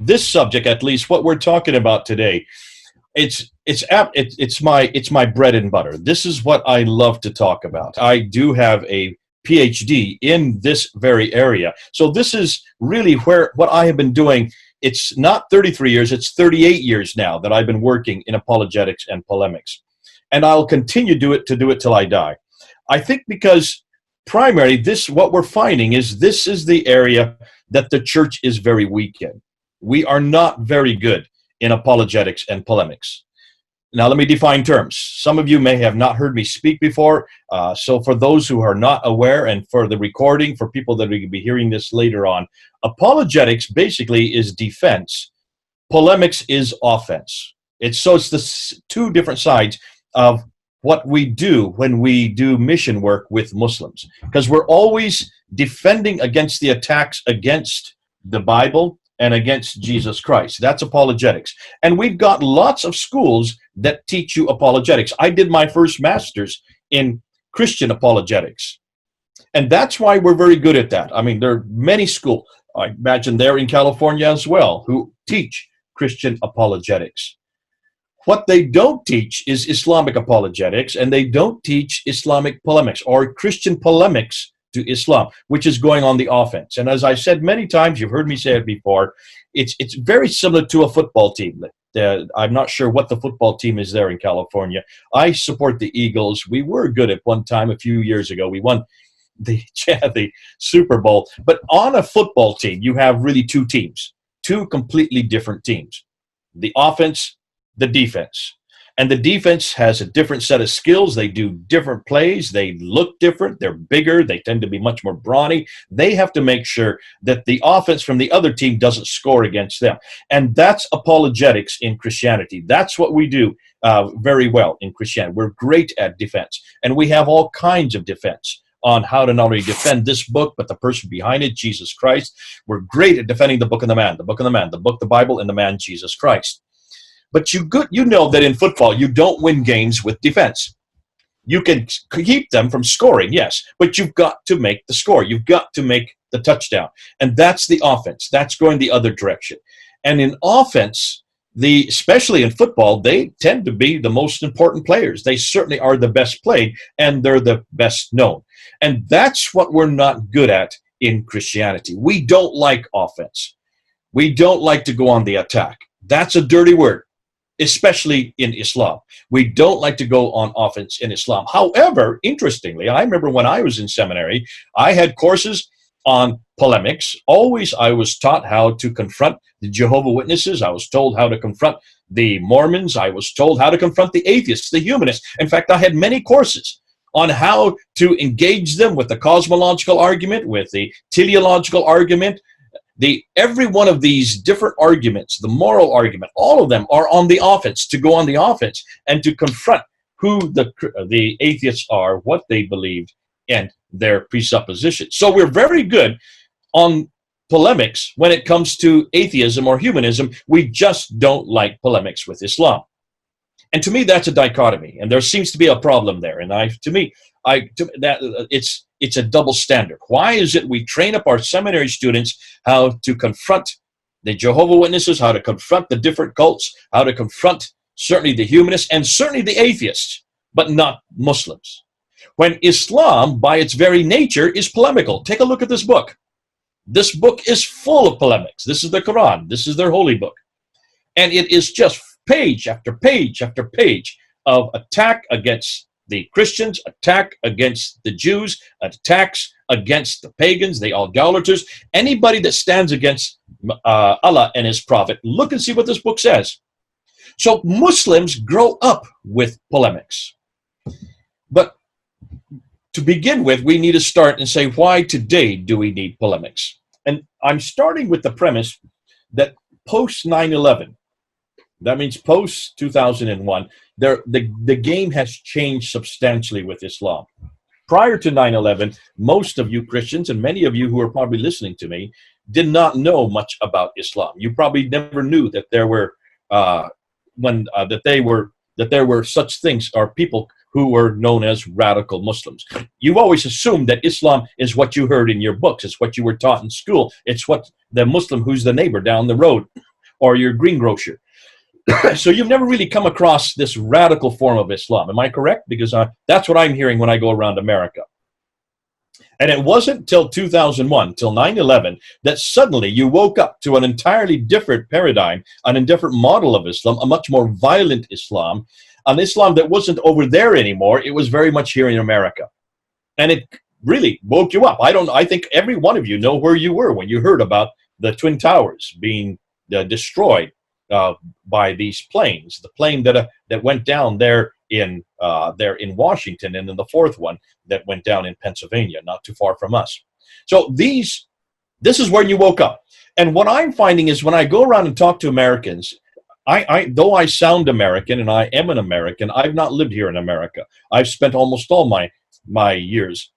this subject, at least what we're talking about today, it's my bread and butter. This is what I love to talk about. I do have a PhD in this very area. So this is really where what I have been doing. It's not 33 years, it's 38 years now that I've been working in apologetics and polemics. And I'll continue to do it till I die. I think because primarily this what we're finding is this is the area that the church is very weak in. We are not very good in apologetics and polemics. Now, let me define terms. Some of you may have not heard me speak before. So for those who are not aware, and for the recording, for people that are going to be hearing this later on, apologetics basically is defense. Polemics is offense. It's the two different sides of what we do when we do mission work with Muslims. Because we're always defending against the attacks against the Bible and against Jesus Christ. That's apologetics. And we've got lots of schools that teach you apologetics. I did my first master's in Christian apologetics. And that's why we're very good at that. I mean, there are many schools, I imagine they're in California as well, who teach Christian apologetics. What they don't teach is Islamic apologetics, and they don't teach Islamic polemics or Christian polemics to Islam, which is going on the offense. And as I said many times, you've heard me say it before, it's very similar to a football team. I'm not sure what the football team is there in California. I support the Eagles. We were good at one time a few years ago. We won the Super Bowl. But on a football team, you have really two teams, two completely different teams. The offense, the defense. And the defense has a different set of skills. They do different plays. They look different. They're bigger. They tend to be much more brawny. They have to make sure that the offense from the other team doesn't score against them. And that's apologetics in Christianity. That's what we do very well in Christianity. We're great at defense. And we have all kinds of defense on how to not only defend this book, but the person behind it, Jesus Christ. We're great at defending the book and the man, the book and the man, the book, the Bible, and the man, Jesus Christ. But you know that in football, you don't win games with defense. You can keep them from scoring, yes, but you've got to make the score. You've got to make the touchdown. And that's the offense. That's going the other direction. And in offense, especially in football, they tend to be the most important players. They certainly are the best played, and they're the best known. And that's what we're not good at in Christianity. We don't like offense. We don't like to go on the attack. That's a dirty word, especially in Islam. We don't like to go on offense in Islam. However, interestingly, I remember when I was in seminary, I had courses on polemics. Always I was taught how to confront the Jehovah's Witnesses. I was told how to confront the Mormons. I was told how to confront the atheists, the humanists. In fact, I had many courses on how to engage them with the cosmological argument, with the teleological argument. Every one of these different arguments, the moral argument, all of them are on the offense, to go on the offense and to confront who the atheists are, what they believed, and their presuppositions. So we're very good on polemics when it comes to atheism or humanism. We just don't like polemics with Islam. And to me, that's a dichotomy, and there seems to be a problem there. And it's a double standard. Why is it we train up our seminary students how to confront the Jehovah's Witnesses, how to confront the different cults, how to confront certainly the humanists and certainly the atheists, but not Muslims? When Islam, by its very nature, is polemical. Take a look at this book. This book is full of polemics. This is the Quran. This is their holy book. And it is just page after page after page of attack against the Christians, attack against the Jews, attacks against the pagans, the idolaters, anybody that stands against Allah and his prophet. Look and see what this book says. So Muslims grow up with polemics. But to begin with, we need to start and say, why today do we need polemics? And I'm starting with the premise that post 9/11, that means post 2001, the game has changed substantially with Islam. Prior to 9/11, most of you Christians, and many of you who are probably listening to me, did not know much about Islam. You probably never knew that there were that there were such things, or people who were known as radical Muslims. You always assumed that Islam is what you heard in your books. It's what you were taught in school. It's what the Muslim who's the neighbor down the road. or your greengrocer. So you've never really come across this radical form of Islam. Am I correct? Because that's what I'm hearing when I go around America. And it wasn't till 2001, till 9/11, that suddenly you woke up to an entirely different paradigm, an different model of Islam, a much more violent Islam, an Islam that wasn't over there anymore. It was very much here in America. And it really woke you up. I think every one of you know where you were when you heard about the Twin Towers being destroyed by these planes. The plane that went down there in Washington, and then the fourth one that went down in Pennsylvania, not too far from us. So this is where you woke up. And what I'm finding is when I go around and talk to Americans, though I sound American and I am an American, I've not lived here in America. I've spent almost all my years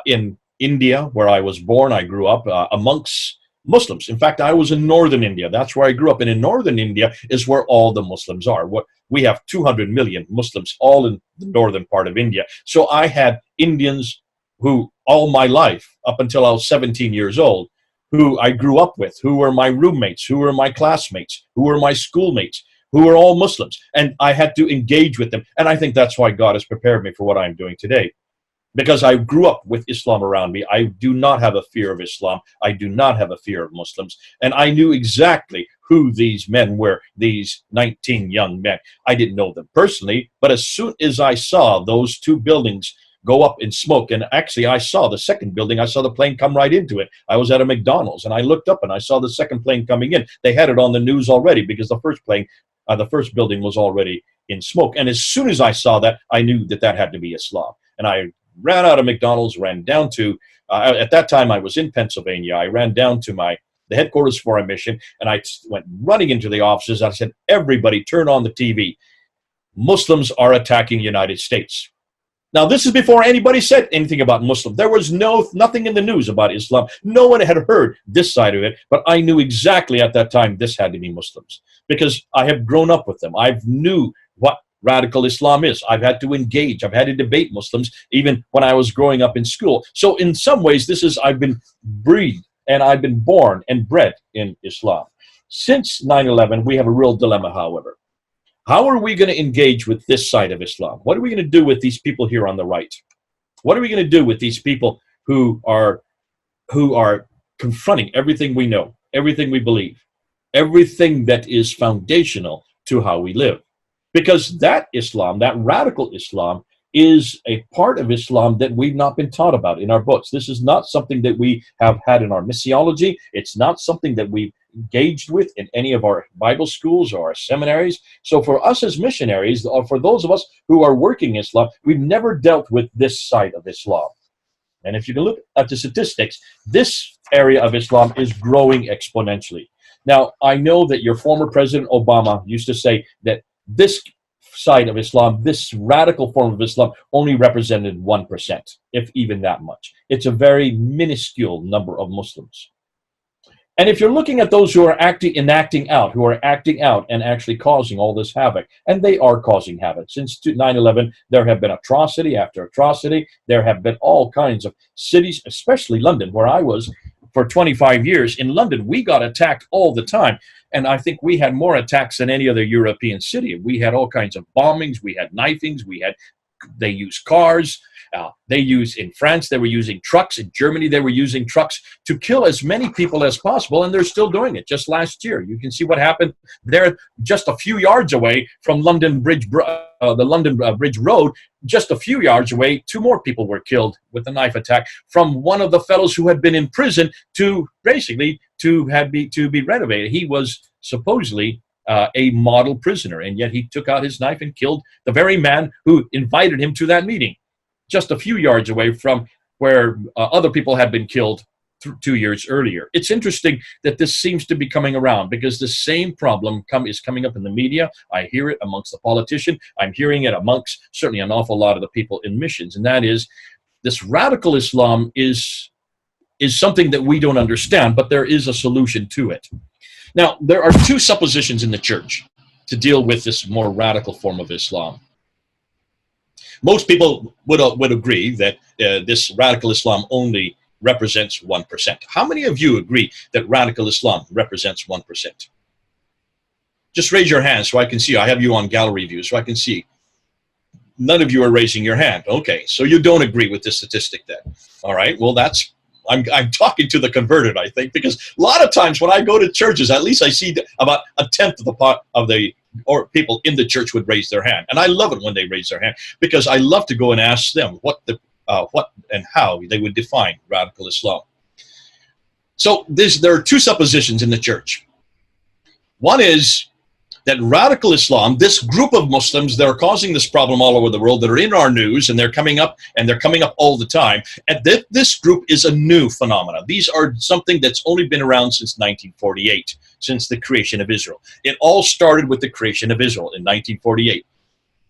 in India, where I was born. I grew up amongst Muslims. In fact, I was in northern India. That's where I grew up. And in northern India is where all the Muslims are. We have 200 million Muslims all in the northern part of India. So I had Indians who all my life, up until I was 17 years old, who I grew up with, who were my roommates, who were my classmates, who were my schoolmates, who were all Muslims. And I had to engage with them. And I think that's why God has prepared me for what I'm doing today. Because I grew up with Islam around me. I do not have a fear of Islam. I do not have a fear of Muslims. And I knew exactly who these men were, these 19 young men. I didn't know them personally, but as soon as I saw those two buildings go up in smoke, and actually I saw the second building, I saw the plane come right into it. I was at a McDonald's, and I looked up, and I saw the second plane coming in. They had it on the news already because the first building was already in smoke. And as soon as I saw that, I knew that had to be Islam. And I ran out of McDonald's, ran down to, at that time I was in Pennsylvania, I ran down to the headquarters for our mission, and I went running into the offices. I said, everybody turn on the TV. Muslims are attacking the United States. Now, this is before anybody said anything about Muslim. There was nothing in the news about Islam. No one had heard this side of it, but I knew exactly at that time this had to be Muslims because I have grown up with them. I knew what radical Islam is. I've had to engage. I've had to debate Muslims even when I was growing up in school. So in some ways, I've been breathed and I've been born and bred in Islam. Since 9/11, we have a real dilemma, however. How are we going to engage with this side of Islam? What are we going to do with these people here on the right? What are we going to do with these people who are confronting everything we know, everything we believe, everything that is foundational to how we live? Because that Islam, that radical Islam, is a part of Islam that we've not been taught about in our books. This is not something that we have had in our missiology. It's not something that we've engaged with in any of our Bible schools or our seminaries. So for us as missionaries, or for those of us who are working Islam, we've never dealt with this side of Islam. And if you can look at the statistics, this area of Islam is growing exponentially. Now, I know that your former President Obama used to say that this side of Islam, this radical form of Islam, only represented 1%, if even that much. It's a very minuscule number of Muslims. And if you're looking at those who are acting out and actually causing all this havoc, and they are causing havoc. Since 9/11, there have been atrocity after atrocity. There have been all kinds of cities, especially London, where I was for 25 years. In London, we got attacked all the time. And I think we had more attacks than any other European city. We had all kinds of bombings. We had knifings. They used cars. In France, they were using trucks. In Germany, they were using trucks to kill as many people as possible, and they're still doing it. Just last year, you can see what happened there, just a few yards away from London Bridge, the London Bridge Road. Just a few yards away, 2 more people were killed with a knife attack from one of the fellows who had been in prison to be renovated. He was supposedly a model prisoner, and yet he took out his knife and killed the very man who invited him to that meeting, just a few yards away from where other people had been killed 2 years earlier. It's interesting that this seems to be coming around because the same problem is coming up in the media. I hear it amongst the politician. I'm hearing it amongst certainly an awful lot of the people in missions, and that is this radical Islam is something that we don't understand, but there is a solution to it. Now, there are 2 suppositions in the church to deal with this more radical form of Islam. Most people would agree that this radical Islam only represents 1%. How many of you agree that radical Islam represents 1%? Just raise your hand so I can see. I have you on gallery view so I can see. None of you are raising your hand. Okay, so you don't agree with this statistic then. All right, well, I'm talking to the converted, I think, because a lot of times when I go to churches, at least I see about a tenth of the or people in the church would raise their hand. And I love it when they raise their hand, because I love to go and ask them what and how they would define radical Islam. So there are two suppositions in the church. One is that radical Islam, this group of Muslims that are causing this problem all over the world, that are in our news, and they're coming up all the time, and this group is a new phenomenon. These are something that's only been around since 1948, since the creation of Israel. It all started with the creation of Israel in 1948.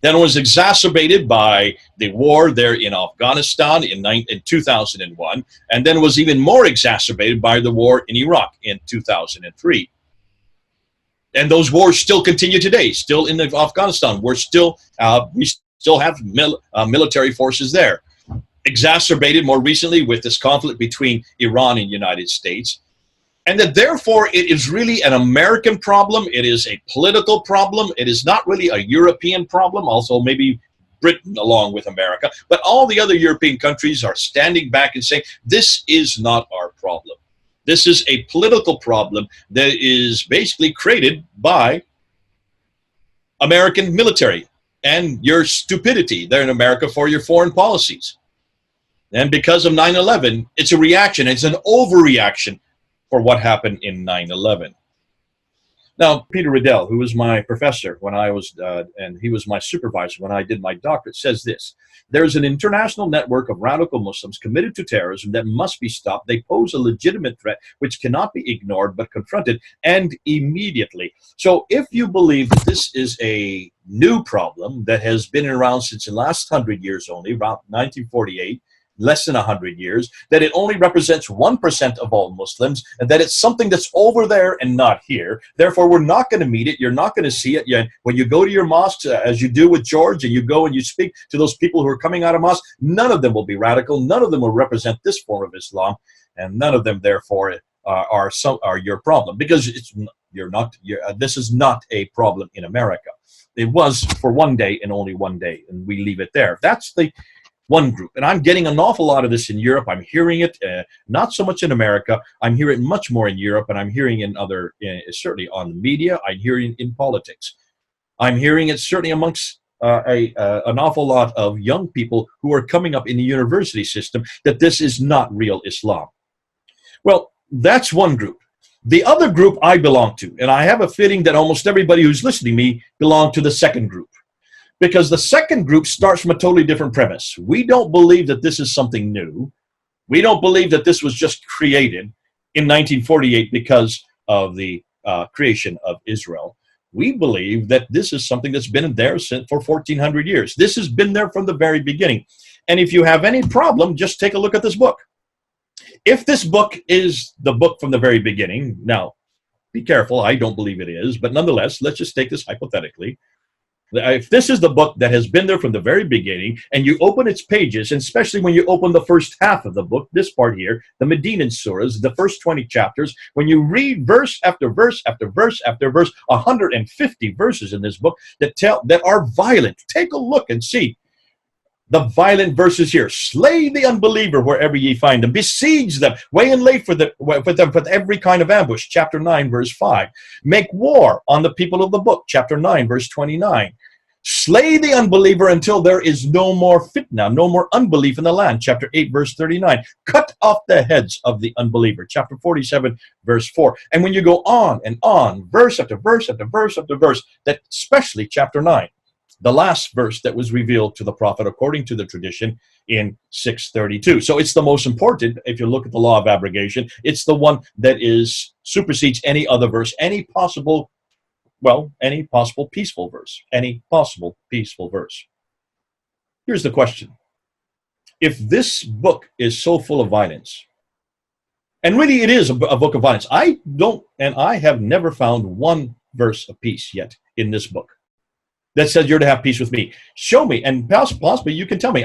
Then it was exacerbated by the war there in Afghanistan in 2001, and then was even more exacerbated by the war in Iraq in 2003. And those wars still continue today. Still in Afghanistan, we still have military forces there. Exacerbated more recently with this conflict between Iran and the United States. And that therefore it is really an American problem. It is a political problem. It is not really a European problem, also maybe Britain along with America. But all the other European countries are standing back and saying, this is not our problem. This is a political problem that is basically created by American military and your stupidity there in America for your foreign policies. And because of 9/11, it's a reaction. It's an overreaction for what happened in 9/11. Now, Peter Riddell, who was my professor when I was, and he was my supervisor when I did my doctorate, says this: there's an international network of radical Muslims committed to terrorism that must be stopped. They pose a legitimate threat which cannot be ignored but confronted, and immediately. So if you believe that this is a new problem that has been around since the last 100 years only, around 1948, less than 100 years, that it only represents 1% of all Muslims, and that it's something that's over there and not here. Therefore, we're not going to meet it. You're not going to see it. When you go to your mosques, as you do with George, and you go and you speak to those people who are coming out of mosques, none of them will be radical. None of them will represent this form of Islam, and none of them, therefore, are your problem, because this is not a problem in America. It was for one day and only one day, and we leave it there. That's the one group. And I'm getting an awful lot of this in Europe. I'm hearing it, not so much in America. I'm hearing it much more in Europe, and I'm hearing in certainly on the media. I'm hearing it in politics. I'm hearing it certainly amongst an awful lot of young people who are coming up in the university system, that this is not real Islam. Well, that's one group. The other group I belong to, and I have a feeling that almost everybody who's listening to me belong to the second group. Because the second group starts from a totally different premise. We don't believe that this is something new. We don't believe that this was just created in 1948 because of the creation of Israel. We believe that this is something that's been there for 1,400 years. This has been there from the very beginning. And if you have any problem, just take a look at this book. If this book is the book from the very beginning, now, be careful, I don't believe it is, but nonetheless, let's just take this hypothetically. If this is the book that has been there from the very beginning, and you open its pages, and especially when you open the first half of the book, this part here, the Medinan surahs, the first 20 chapters, when you read verse after verse after verse after verse, 150 verses in this book that are violent. Take a look and see the violent verses here. Slay the unbeliever wherever ye find them. Besiege them. Weigh in late for them with every kind of ambush. Chapter 9, verse 5. Make war on the people of the book. Chapter 9, verse 29. Slay the unbeliever until there is no more fitna, no more unbelief in the land. Chapter 8, verse 39. Cut off the heads of the unbeliever. Chapter 47, verse 4. And when you go on and on, verse after verse after verse after verse, that especially chapter 9, the last verse that was revealed to the prophet according to the tradition in 632. So it's the most important. If you look at the law of abrogation, it's the one that supersedes any other verse, any possible peaceful verse, any possible peaceful verse. Here's the question. If this book is so full of violence, and really it is a book of violence, I have never found one verse of peace yet in this book. that says you're to have peace with me? Show me, and possibly you can tell me.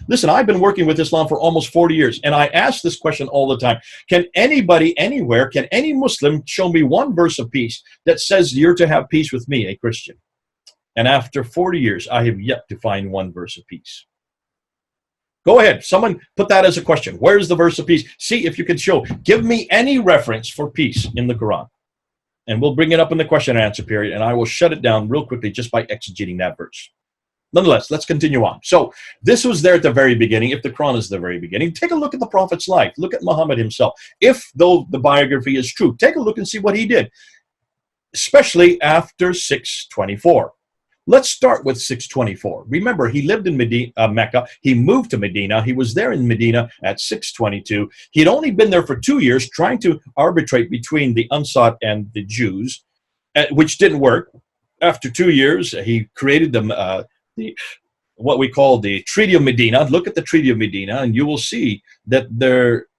Listen, I've been working with Islam for almost 40 years, and I ask this question all the time. Can anybody, anywhere, can any Muslim show me one verse of peace that says you're to have peace with me, a Christian? And after 40 years, I have yet to find one verse of peace. Go ahead. Someone put that as a question. Where's the verse of peace? See if you can show. Give me any reference for peace in the Quran. And we'll bring it up in the question and answer period, and I will shut it down real quickly just by exegeting that verse. Nonetheless, let's continue on. So this was there at the very beginning. If the Quran is the very beginning, take a look at the Prophet's life. Look at Muhammad himself. If, though the biography is true, take a look and see what he did, especially after 624. Let's start with 624. Remember, he lived in Mecca. He moved to Medina. He was there in Medina at 622. He had only been there for 2 years trying to arbitrate between the Ansar and the Jews, which didn't work. After 2 years, he created what we call the Treaty of Medina. Look at the Treaty of Medina, and you will see that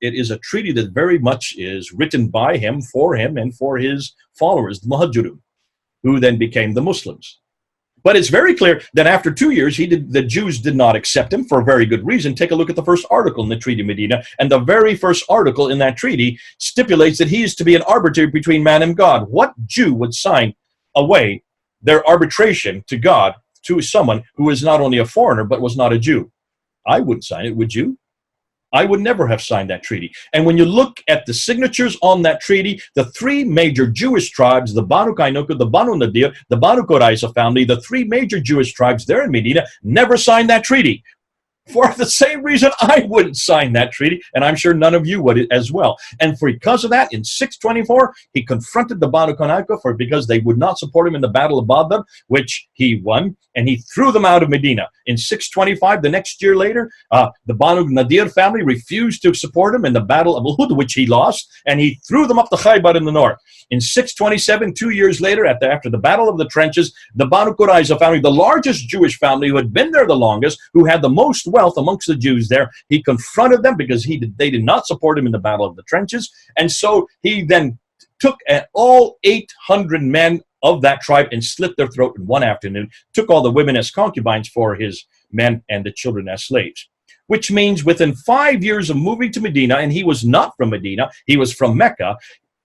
it is a treaty that very much is written by him, and for his followers, the Muhajirun, who then became the Muslims. But it's very clear that after 2 years, the Jews did not accept him for a very good reason. Take a look at the first article in the Treaty of Medina, and the very first article in that treaty stipulates that he is to be an arbiter between man and God. What Jew would sign away their arbitration to God to someone who is not only a foreigner, but was not a Jew? I wouldn't sign it, would you? I would never have signed that treaty. And when you look at the signatures on that treaty, the three major Jewish tribes, the Banu Kainuka, the Banu Nadir, the Banu Qurayza family, the three major Jewish tribes there in Medina, never signed that treaty. For the same reason I wouldn't sign that treaty, and I'm sure none of you would as well. And because of that, in 624, he confronted the Banu Kainuka because they would not support him in the Battle of Badr, which he won, and he threw them out of Medina. In 625, the next year later, the Banu Nadir family refused to support him in the Battle of Uhud, which he lost, and he threw them up to Khaybar in the north. In 627, 2 years later, after the Battle of the Trenches, the Banu Qurayza family, the largest Jewish family who had been there the longest, who had the most wealth amongst the Jews there, he confronted them because they did not support him in the Battle of the Trenches. And so he then took all 800 men of that tribe and slit their throat in one afternoon, took all the women as concubines for his men and the children as slaves. Which means within 5 years of moving to Medina, and he was not from Medina, he was from Mecca,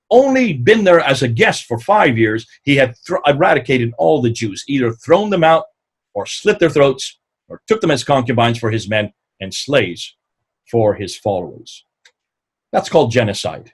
only been there as a guest for 5 years, he had eradicated all the Jews, either thrown them out or slit their throats or took them as concubines for his men and slaves for his followers. That's called genocide.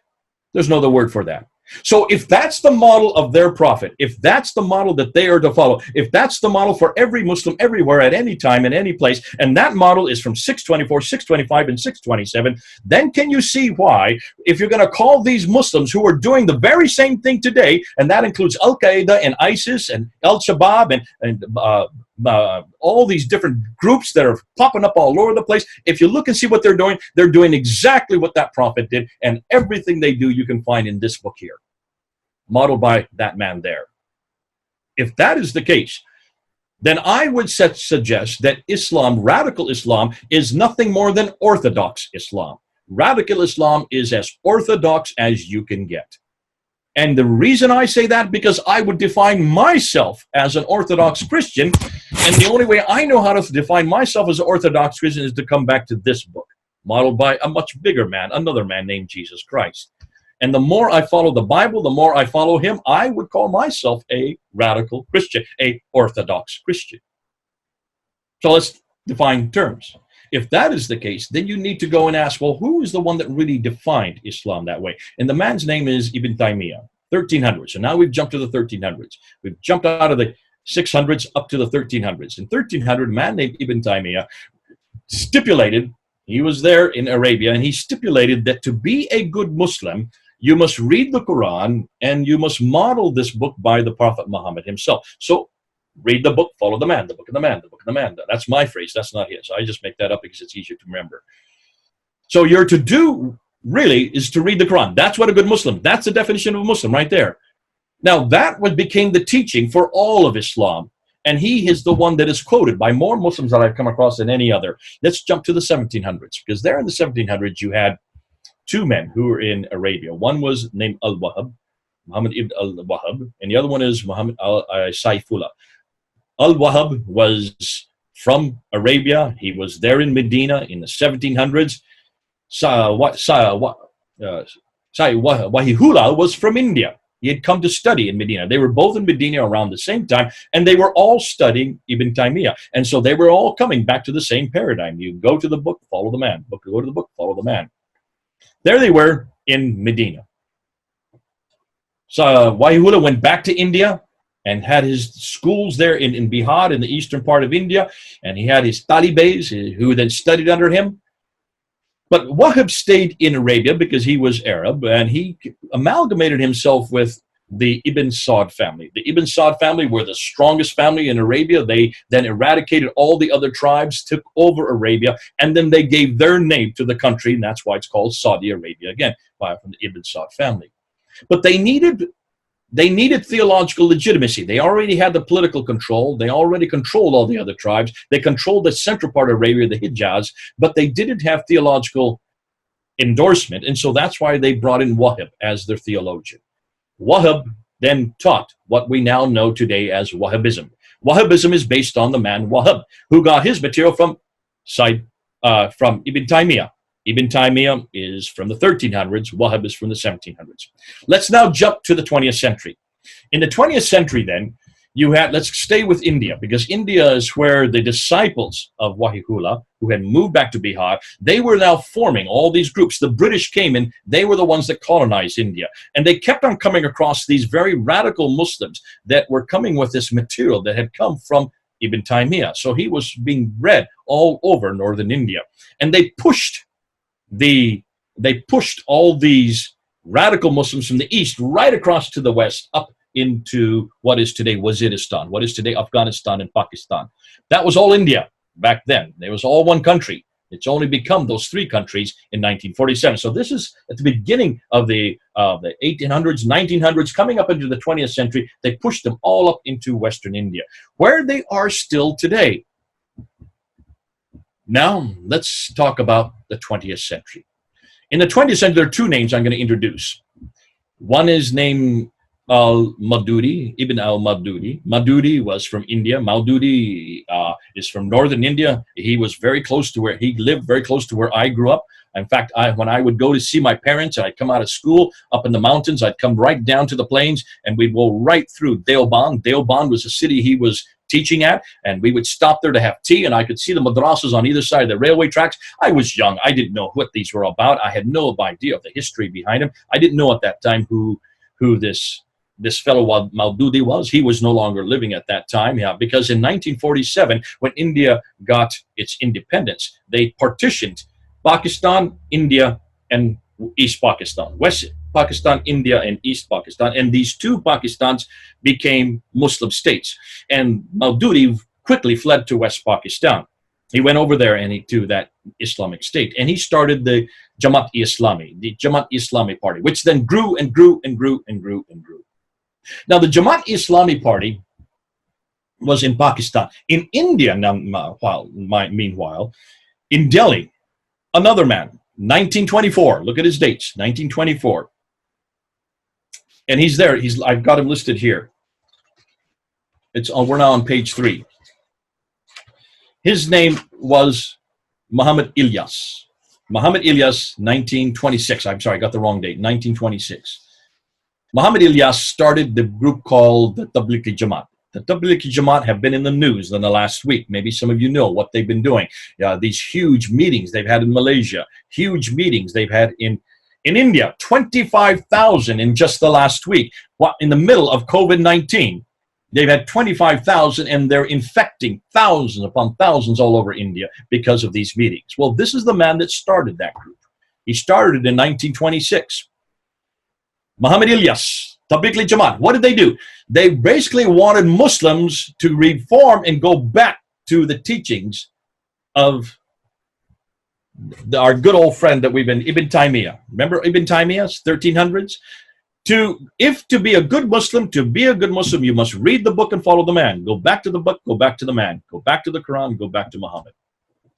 There's no other word for that. So if that's the model of their prophet, if that's the model that they are to follow, if that's the model for every Muslim everywhere at any time in any place, and that model is from 624, 625, and 627, then can you see why, if you're going to call these Muslims who are doing the very same thing today, and that includes Al-Qaeda and ISIS and Al-Shabaab and all these different groups that are popping up all over the place, if you look and see what they're doing exactly what that prophet did, and everything they do you can find in this book here, modeled by that man there. If that is the case, then I would suggest that Islam, radical Islam, is nothing more than orthodox Islam. Radical Islam is as orthodox as you can get. And the reason I say that, because I would define myself as an Orthodox Christian, and the only way I know how to define myself as an Orthodox Christian is to come back to this book, modeled by a much bigger man, another man named Jesus Christ. And the more I follow the Bible, the more I follow him, I would call myself a radical Christian, a Orthodox Christian. So let's define terms. If that is the case, then you need to go and ask, well, who is the one that really defined Islam that way? And the man's name is Ibn Taymiyyah, 1300s. So now we've jumped to the 1300s. We've jumped out of the 600s up to the 1300s. In 1300, a man named Ibn Taymiyyah stipulated, he was there in Arabia, and he stipulated that to be a good Muslim, you must read the Quran and you must model this book by the Prophet Muhammad himself. So read the book, follow the man, the book of the man, the book of the man. That's my phrase. That's not his. I just make that up because it's easier to remember. So you're to do, really, is to read the Quran. That's what a good Muslim, that's the definition of a Muslim right there. Now, that became the teaching for all of Islam. And he is the one that is quoted by more Muslims that I've come across than any other. Let's jump to the 1700s, because there in the 1700s, you had two men who were in Arabia. One was named Al-Wahhab, Muhammad ibn al-Wahhab, and the other one is Muhammad al-Saifullah. Al-Wahhab was from Arabia. He was there in Medina in the 1700s. Wahihullah was from India. He had come to study in Medina. They were both in Medina around the same time, and they were all studying Ibn Taymiyyah. And so they were all coming back to the same paradigm. You go to the book, follow the man. Go to the book, follow the man. There they were in Medina. So Wahihullah went back to India and had his schools there in Bihar, in the eastern part of India, and he had his talibes who then studied under him. But Wahhab stayed in Arabia because he was Arab, and he amalgamated himself with the Ibn Saud family. The Ibn Saud family were the strongest family in Arabia. They then eradicated all the other tribes, took over Arabia, and then they gave their name to the country, and that's why it's called Saudi Arabia again, from the Ibn Saud family. But they needed theological legitimacy. They already had the political control. They already controlled all the other tribes. They controlled the central part of Arabia, the Hijaz, but they didn't have theological endorsement, and so that's why they brought in Wahhab as their theologian. Wahhab then taught what we now know today as Wahhabism. Wahhabism is based on the man Wahhab, who got his material from Ibn Taymiyyah. Ibn Taymiyyah is from the 1300s, Wahhab is from the 1700s. Let's now jump to the 20th century. In the 20th century then, let's stay with India, because India is where the disciples of Wahihullah, who had moved back to Bihar, they were now forming all these groups. The British came in, they were the ones that colonized India. And they kept on coming across these very radical Muslims that were coming with this material that had come from Ibn Taymiyyah. So he was being read all over northern India. And they pushed all these radical Muslims from the east right across to the west, up into what is today Waziristan, what is today Afghanistan and Pakistan. That was all India back then. There was all one country. It's only become those three countries in 1947. So this is at the beginning of the 1800s, 1900s, coming up into the 20th century. They pushed them all up into Western India, where they are still today. Now, let's talk about the 20th century. In the 20th century, there are two names I'm going to introduce. One is named al-Maududi, Ibn al-Maududi. Maududi was from India. Maududi is from northern India. He was very close to he lived very close to where I grew up. In fact, when I would go to see my parents, I'd come out of school up in the mountains, I'd come right down to the plains, and we'd go right through Deoband. Deoband was the city he was teaching at, and we would stop there to have tea, and I could see the madrasas on either side of the railway tracks. I was young. I didn't know what these were about. I had no idea of the history behind them. I didn't know at that time who this fellow Maududi was. He was no longer living at that time, because in 1947, when India got its independence, they partitioned Pakistan, India, and East Pakistan. West Pakistan, India, and East Pakistan. And these two Pakistans became Muslim states. And Maududi quickly fled to West Pakistan. He went over there to that Islamic state. And he started the Jamaat-e-Islami, the Jamaat-e-Islami party, which then grew and grew and grew and grew and grew. Now, the Jamaat-e-Islami party was in Pakistan. In India, meanwhile, in Delhi, another man, 1924. Look at his dates, 1924. And he's there. I've got him listed here. We're now on page 3. His name was Muhammad Ilyas. Muhammad Ilyas, 1926. I'm sorry, I got the wrong date, 1926. Muhammad Ilyas started the group called the Tablighi Jamaat. The Tablighi Jamaat have been in the news in the last week. Maybe some of you know what they've been doing. These huge meetings they've had in Malaysia, huge meetings they've had in India, 25,000 in just the last week. In the middle of COVID-19, they've had 25,000, and they're infecting thousands upon thousands all over India because of these meetings. Well, this is the man that started that group. He started in 1926. Muhammad Ilyas, Tablighi Jamaat. What did they do? They basically wanted Muslims to reform and go back to the teachings of our good old friend that we've been, Ibn Taymiyyah. Remember Ibn Taymiyyah, 1300s? To be a good Muslim, you must read the book and follow the man. Go back to the book, go back to the man. Go back to the Quran, go back to Muhammad.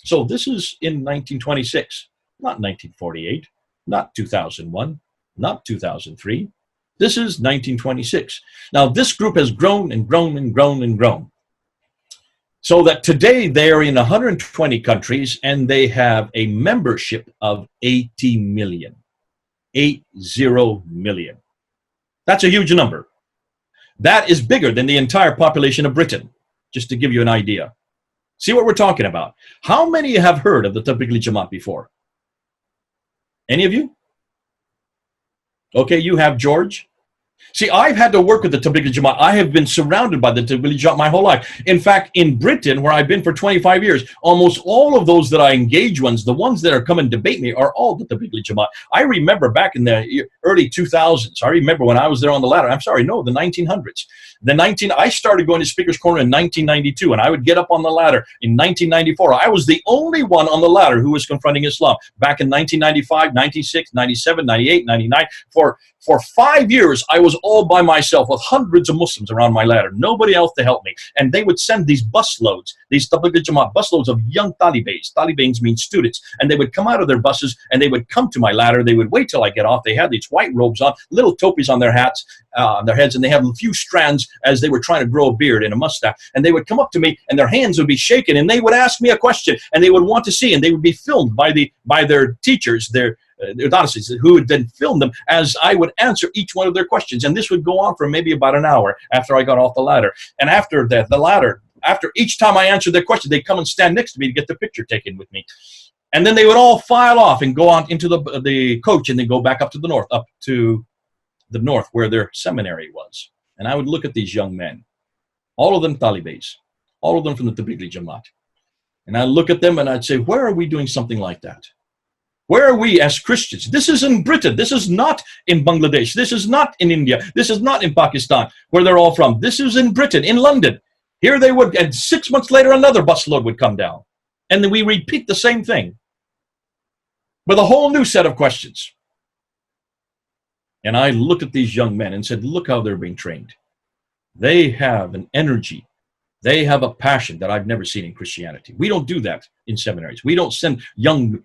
So this is in 1926, not 1948, not 2001, not 2003. This is 1926. Now, this group has grown and grown and grown and grown. So that today they are in 120 countries and they have a membership of 80 million. 80 million. That's a huge number. That is bigger than the entire population of Britain, just to give you an idea. See what we're talking about. How many have heard of the Tablighi Jamaat before? Any of you? Okay, you have, George. See, I've had to work with the Tablighi Jamaat. I have been surrounded by the Tablighi Jamaat my whole life. In fact, in Britain, where I've been for 25 years, almost all of those that I engage the ones that are come and debate me, are all the Tablighi Jamaat. I remember back in the early 2000s. I remember when I was there on the ladder. I'm sorry, no, the 1900s. I started going to Speaker's Corner in 1992, and I would get up on the ladder in 1994. I was the only one on the ladder who was confronting Islam. Back in 1995, 96, 97, 98, 99, for 5 years, I was all by myself with hundreds of Muslims around my ladder, nobody else to help me. And they would send these busloads, these Tablighi Jamaat busloads of young talibans. Talibans mean students. And they would come out of their buses and they would come to my ladder. They would wait till I get off. They had these white robes on, little topis on their hats, on their heads, and they have a few strands as they were trying to grow a beard and a mustache. And they would come up to me and their hands would be shaking and they would ask me a question and they would want to see, and they would be filmed by their teachers, their who would then film them as I would answer each one of their questions. And this would go on for maybe about an hour after I got off the ladder. And after that, after each time I answered their question, they'd come and stand next to me to get the picture taken with me. And then they would all file off and go on into the coach and then go back up to the north where their seminary was. And I would look at these young men, all of them Talibans, all of them from the Tablighi Jamaat. And I'd look at them and I'd say, where are we doing something like that? Where are we as Christians? This is in Britain. This is not in Bangladesh. This is not in India. This is not in Pakistan, where they're all from. This is in Britain, in London. Here they would, and 6 months later, another busload would come down. And then we repeat the same thing with a whole new set of questions. And I looked at these young men and said, look how they're being trained. They have an energy. They have a passion that I've never seen in Christianity. We don't do that in seminaries. We don't send young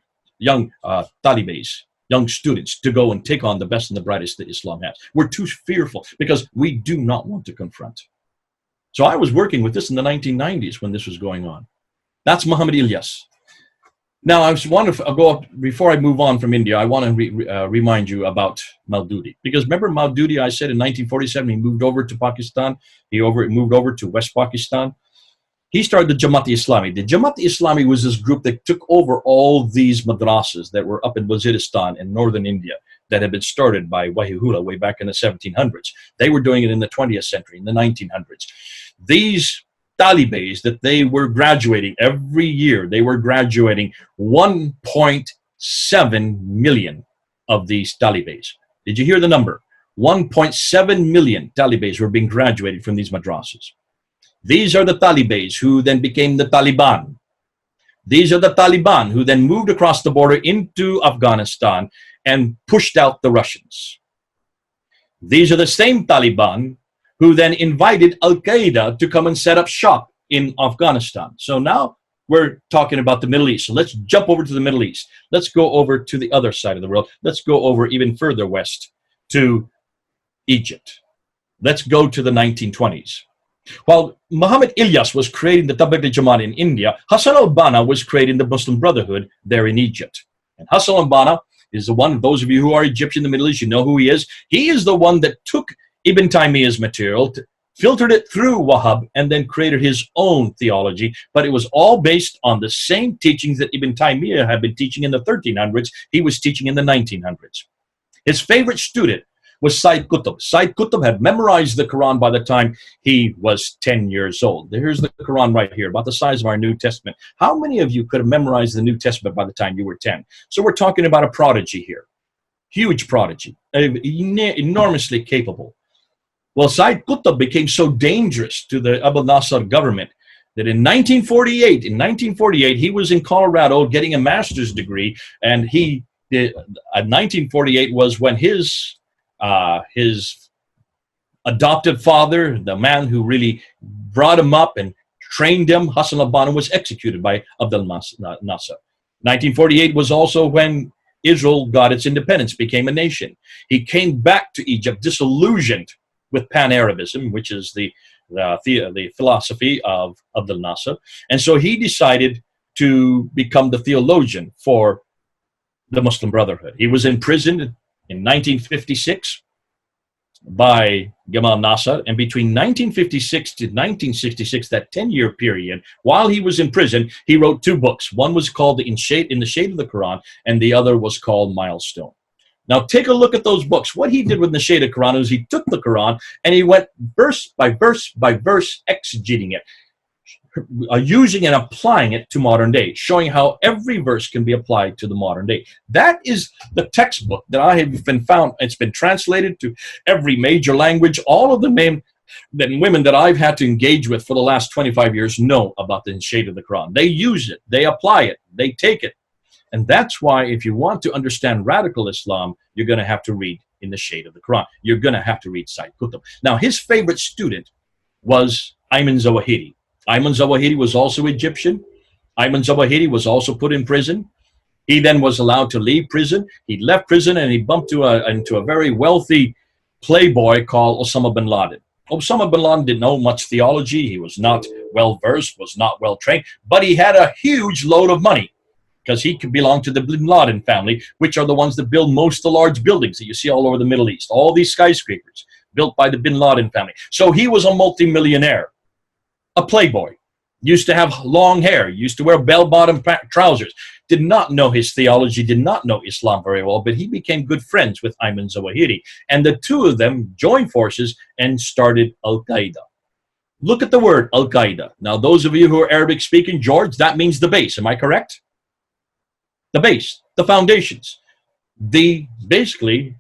talibans, young students, to go and take on the best and the brightest that Islam has. We're too fearful because we do not want to confront. So I was working with this in the 1990s when this was going on. That's Muhammad Ilyas. Now, before I move on from India, I want to remind you about Maududi. Because remember Maududi, I said in 1947, he moved over to Pakistan. He moved over to West Pakistan. He started the Jamaat-e-Islami. The Jamaat-e-Islami was this group that took over all these madrasas that were up in Waziristan in northern India that had been started by Wahihullah way back in the 1700s. They were doing it in the 20th century, in the 1900s. These Talibans that they were graduating every year, they were graduating 1.7 million of these Talibans. Did you hear the number? 1.7 million Talibans were being graduated from these madrasas. These are the Talibans who then became the Taliban. These are the Taliban who then moved across the border into Afghanistan and pushed out the Russians. These are the same Taliban who then invited Al-Qaeda to come and set up shop in Afghanistan. So now we're talking about the Middle East. So let's jump over to the Middle East. Let's go over to the other side of the world. Let's go over even further west to Egypt. Let's go to the 1920s. While Muhammad Ilyas was creating the Tablighi Jamaat in India, Hassan al-Banna was creating the Muslim Brotherhood there in Egypt. And Hassan al-Banna is the one, those of you who are Egyptian in the Middle East, you know who he is. He is the one that took Ibn Taymiyyah's material, filtered it through Wahhab, and then created his own theology. But it was all based on the same teachings that Ibn Taymiyyah had been teaching in the 1300s. He was teaching in the 1900s. His favorite student was Sayyid Qutb. Sayyid Qutb had memorized the Quran by the time he was 10 years old. Here's the Quran right here, about the size of our New Testament. How many of you could have memorized the New Testament by the time you were 10? So we're talking about a prodigy here. Huge prodigy, enormously capable. Well, Sayyid Qutb became so dangerous to the Abdel Nasser government that in 1948, he was in Colorado getting a master's degree, and 1948 was when his adopted father, the man who really brought him up and trained him, Hassan al-Banna, was executed by Abdel Nasser. 1948 was also when Israel got its independence, became a nation. He came back to Egypt disillusioned with Pan-Arabism, which is the the philosophy of Abdel Nasser. And so he decided to become the theologian for the Muslim Brotherhood. He was imprisoned in 1956 by Gamal Nasser, and between 1956 to 1966, that 10-year period, while he was in prison, he wrote two books. One was called In the Shade of the Quran, and the other was called Milestone. Now take a look at those books. What he did with the Shade of the Quran is he took the Quran and he went verse by verse by verse exegeting it, using and applying it to modern day, showing how every verse can be applied to the modern day. That is the textbook that I have been found. It's been translated to every major language. All of the men and women that I've had to engage with for the last 25 years know about the Shade of the Quran. They use it, they apply it, they take it. And that's why if you want to understand radical Islam, you're going to have to read In the Shade of the Quran. You're going to have to read Sayyid Qutb. Now, his favorite student was Ayman Zawahiri. Ayman Zawahiri was also Egyptian. Ayman Zawahiri was also put in prison. He then was allowed to leave prison. He left prison and he bumped into a very wealthy playboy called Osama bin Laden. Osama bin Laden didn't know much theology. He was not well-versed, was not well-trained, but he had a huge load of money because he belonged to the bin Laden family, which are the ones that build most of the large buildings that you see all over the Middle East. All these skyscrapers built by the bin Laden family. So he was a multimillionaire, a playboy, used to have long hair, used to wear bell-bottom trousers, did not know his theology, did not know Islam very well, but he became good friends with Ayman Zawahiri. And the two of them joined forces and started Al-Qaeda. Look at the word Al-Qaeda. Now, those of you who are Arabic speaking, George, that means the base. Am I correct? The base, the foundations. Basically,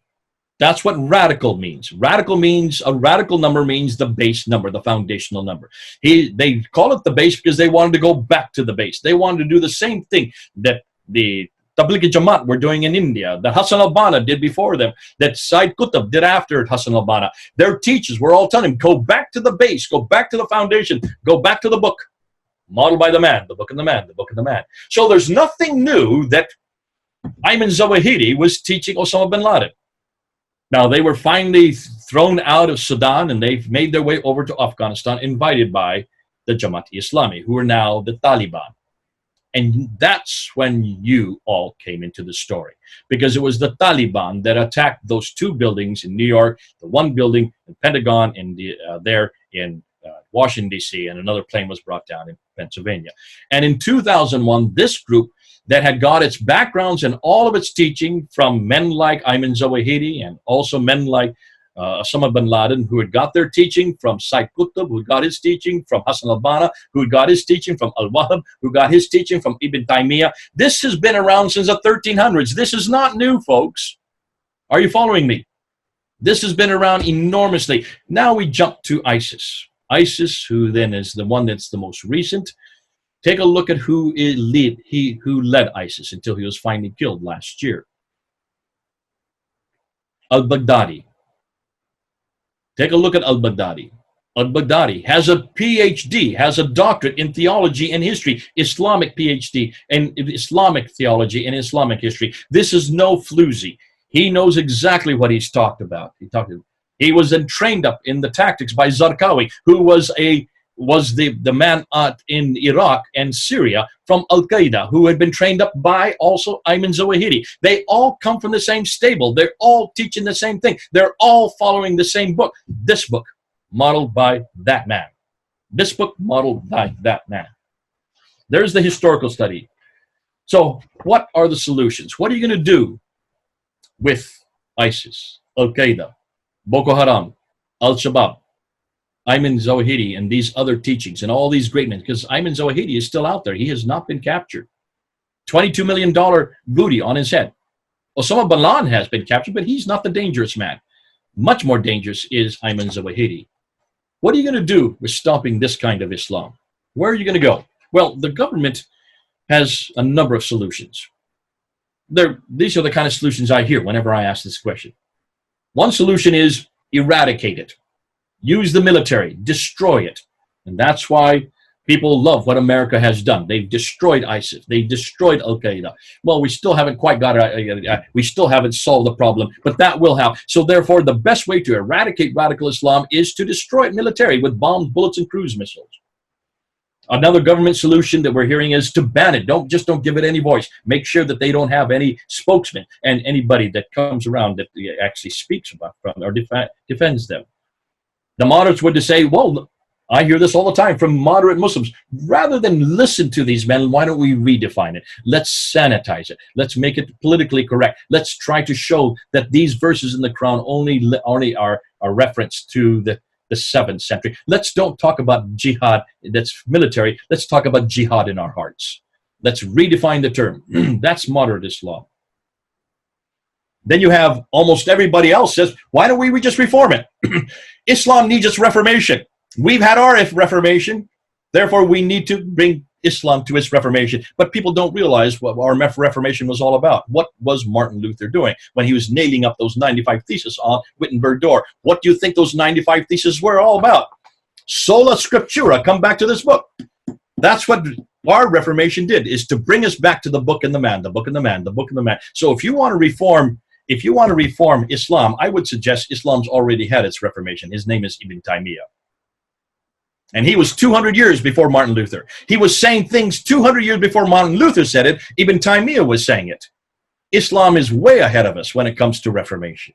that's what radical means. Radical means, a radical number means the base number, the foundational number. They call it the base because they wanted to go back to the base. They wanted to do the same thing that the Tabligh Jamaat were doing in India, that Hassan al-Banna did before them, that Sayyid Qutb did after Hassan al-Banna. Their teachers were all telling them, go back to the base, go back to the foundation, go back to the book. Modeled by the man, the book of the man, the book of the man. So there's nothing new that Ayman Zawahiri was teaching Osama bin Laden. Now, they were finally thrown out of Sudan and they've made their way over to Afghanistan, invited by the Jamaat-e-Islami, who are now the Taliban. And that's when you all came into the story, because it was the Taliban that attacked those two buildings in New York, the one building in Pentagon there in Washington, D.C., and another plane was brought down in Pennsylvania. And in 2001, this group that had got its backgrounds and all of its teaching from men like Ayman Zawahiri and also men like Osama bin Laden, who had got their teaching from Sayyid Qutb, who got his teaching from Hassan al-Banna, who got his teaching from Al-Wahhab, who got his teaching from Ibn Taymiyyah. This has been around since the 1300s. This is not new, folks. Are you following me? This has been around enormously. Now we jump to ISIS. ISIS, who then is the one that's the most recent. Take a look at who led ISIS until he was finally killed last year. Al-Baghdadi. Take a look at Al-Baghdadi. Al-Baghdadi has a PhD, has a doctorate in theology and history, Islamic PhD in Islamic theology and Islamic history. This is no floozy. He knows exactly what he's talked about. He was then trained up in the tactics by Zarqawi, who was the man in Iraq and Syria from Al-Qaeda, who had been trained up by also Ayman Zawahiri. They all come from the same stable. They're all teaching the same thing. They're all following the same book. This book, modeled by that man. This book, modeled by that man. There's the historical study. So what are the solutions? What are you going to do with ISIS, Al-Qaeda, Boko Haram, Al-Shabaab, Ayman Zawahiri, and these other teachings, and all these great men? Because Ayman Zawahiri is still out there. He has not been captured. $22 million booty on his head. Osama bin Laden has been captured, but he's not the dangerous man. Much more dangerous is Ayman Zawahiri. What are you going to do with stopping this kind of Islam? Where are you going to go? Well, the government has a number of solutions. These are the kind of solutions I hear whenever I ask this question. One solution is eradicate it. Use the military, destroy it. And that's why People love what America has done. They've destroyed ISIS. They've destroyed Al Qaeda. Well, we still haven't quite got it. We still haven't solved the problem, but that will help. So therefore, the best way to eradicate radical Islam is to destroy it militarily with bombs, bullets, and cruise missiles. Another government solution that we're hearing is to ban it. Don't give it any voice. Make sure that they don't have any spokesman and anybody that comes around that actually speaks about them or defends them. The moderates would say, well, I hear this all the time from moderate Muslims. Rather than listen to these men, why don't we redefine it? Let's sanitize it. Let's make it politically correct. Let's try to show that these verses in the Quran only are a reference to the 7th century. Let's don't talk about jihad that's military. Let's talk about jihad in our hearts. Let's redefine the term. That's moderate Islam. Then you have almost everybody else says, why don't we just reform it? Islam needs its reformation. We've had our reformation, therefore we need to bring Islam to its reformation. But people don't realize what our reformation was all about. What was Martin Luther doing when he was nailing up those 95 theses on Wittenberg door? What do you think those 95 theses were all about? Sola Scriptura, come back to this book. That's what our reformation did, is to bring us back to the book and the man, the book and the man, the book and the man. So if you want to reform Islam, I would suggest Islam's already had its reformation. His name is Ibn Taymiyyah. And he was 200 years before Martin Luther. He was saying things 200 years before Martin Luther said it. Ibn Taymiyyah was saying it. Islam is way ahead of us when it comes to reformation.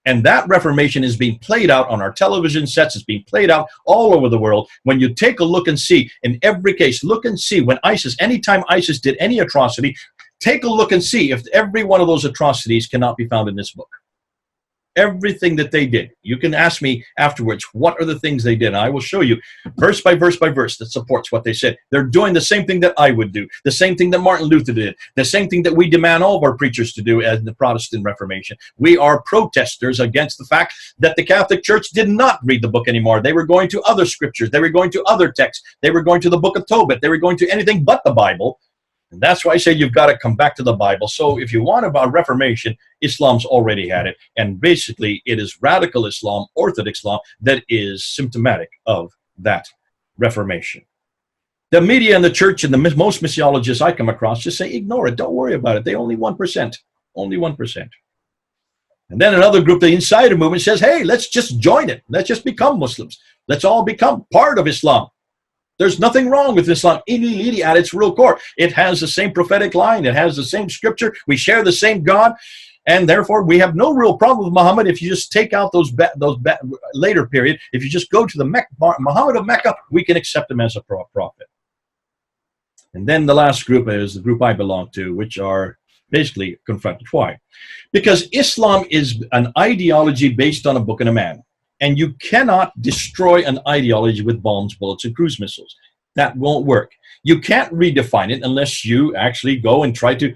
And that reformation is being played out on our television sets. It's being played out all over the world. When you take a look and see, in every case, look and see when anytime ISIS did any atrocity, take a look and see if every one of those atrocities cannot be found in this book. Everything that they did. You can ask me afterwards, what are the things they did? And I will show you verse by verse by verse that supports what they said. They're doing the same thing that I would do, the same thing that Martin Luther did, the same thing that we demand all of our preachers to do as the Protestant Reformation. We are protesters against the fact that the Catholic Church did not read the book anymore. They were going to other scriptures. They were going to other texts. They were going to the book of Tobit. They were going to anything but the Bible. And that's why I say you've got to come back to the Bible. So if you want about Reformation, Islam's already had it. And basically, it is radical Islam, Orthodox Islam, that is symptomatic of that Reformation. The media and the church and the most missiologists I come across just say, ignore it, don't worry about it. They only 1%. Only 1%. And then another group, the Insider Movement, says, hey, let's just join it. Let's just become Muslims. Let's all become part of Islam. There's nothing wrong with Islam at its real core. It has the same prophetic line. It has the same scripture. We share the same God. And therefore, we have no real problem with Muhammad if you just take out those later period. If you just go to the Muhammad of Mecca, we can accept him as a prophet. And then the last group is the group I belong to, which are basically confronted. Why? Because Islam is an ideology based on a book and a man. And you cannot destroy an ideology with bombs, bullets, and cruise missiles. That won't work. You can't redefine it unless you actually go and try to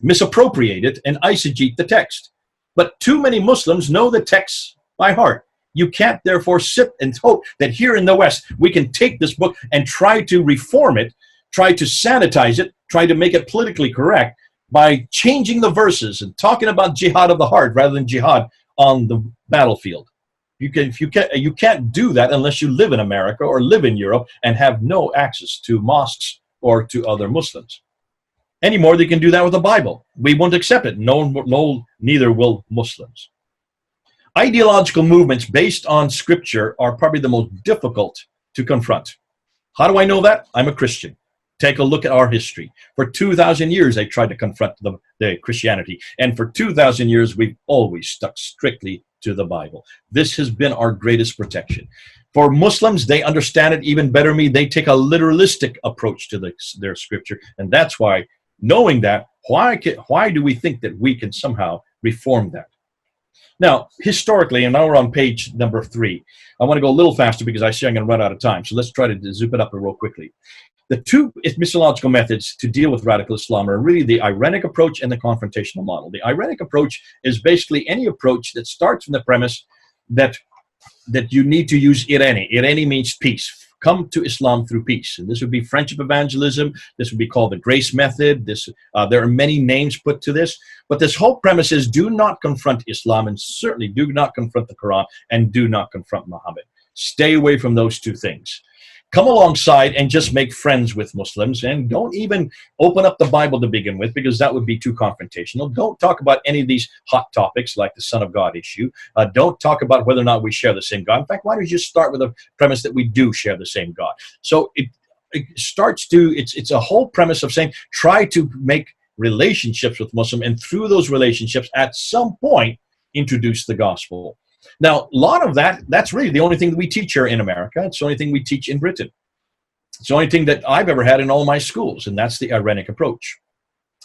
misappropriate it and eisegete the text. But too many Muslims know the text by heart. You can't therefore sit and hope that here in the West, we can take this book and try to reform it, try to sanitize it, try to make it politically correct by changing the verses and talking about jihad of the heart rather than jihad on the battlefield. You can't do that unless you live in America or live in Europe and have no access to mosques or to other Muslims. Any more than you can do that with the Bible. We won't accept it. No, neither will Muslims. Ideological movements based on Scripture are probably the most difficult to confront. How do I know that? I'm a Christian. Take a look at our history. For 2,000 years, they tried to confront the Christianity. And for 2,000 years, we've always stuck strictly to the Bible. This has been our greatest protection. For Muslims, they understand it even better than me. They take a literalistic approach to their scripture. And that's why, knowing that, why do we think that we can somehow reform that? Now, historically, and now we're on page number 3. I want to go a little faster because I see I'm going to run out of time. So let's try to zip it up real quickly. The two missiological methods to deal with radical Islam are really the irenic approach and the confrontational model. The irenic approach is basically any approach that starts from the premise that you need to use irene. Irene means peace. Come to Islam through peace. And this would be friendship evangelism. This would be called the grace method. There are many names put to this. But this whole premise is do not confront Islam and certainly do not confront the Quran and do not confront Muhammad. Stay away from those two things. come alongside and just make friends with Muslims, and don't even open up the Bible to begin with, because that would be too confrontational. Don't talk about any of these hot topics like the Son of God issue. Don't talk about whether or not we share the same God. In fact, why don't you just start with the premise that we do share the same God? So it starts to, it's a whole premise of saying, try to make relationships with Muslim, and through those relationships, at some point, introduce the gospel. Now, a lot of that's really the only thing that we teach here in America. It's the only thing we teach in Britain. It's the only thing that I've ever had in all my schools, and that's the Iranic approach.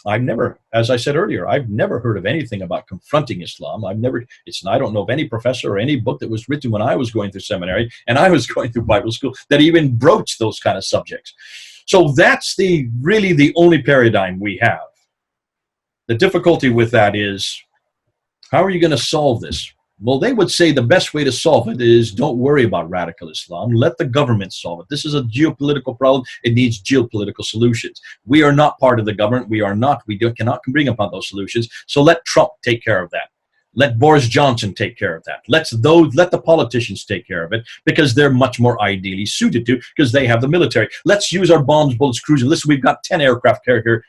I've never, as I said earlier, I've never heard of anything about confronting Islam. I don't know of any professor or any book that was written when I was going through seminary and I was going through Bible school that even broached those kind of subjects. So that's really the only paradigm we have. The difficulty with that is, how are you going to solve this? Well, they would say the best way to solve it is don't worry about radical Islam. Let the government solve it. This is a geopolitical problem. It needs geopolitical solutions. We are not part of the government. We cannot bring about those solutions. So let Trump take care of that. Let Boris Johnson take care of that. Let the politicians take care of it, because they're much more ideally suited to, because they have the military. Let's use our bombs, bullets, cruisers. Listen, we've got 10 aircraft carriers.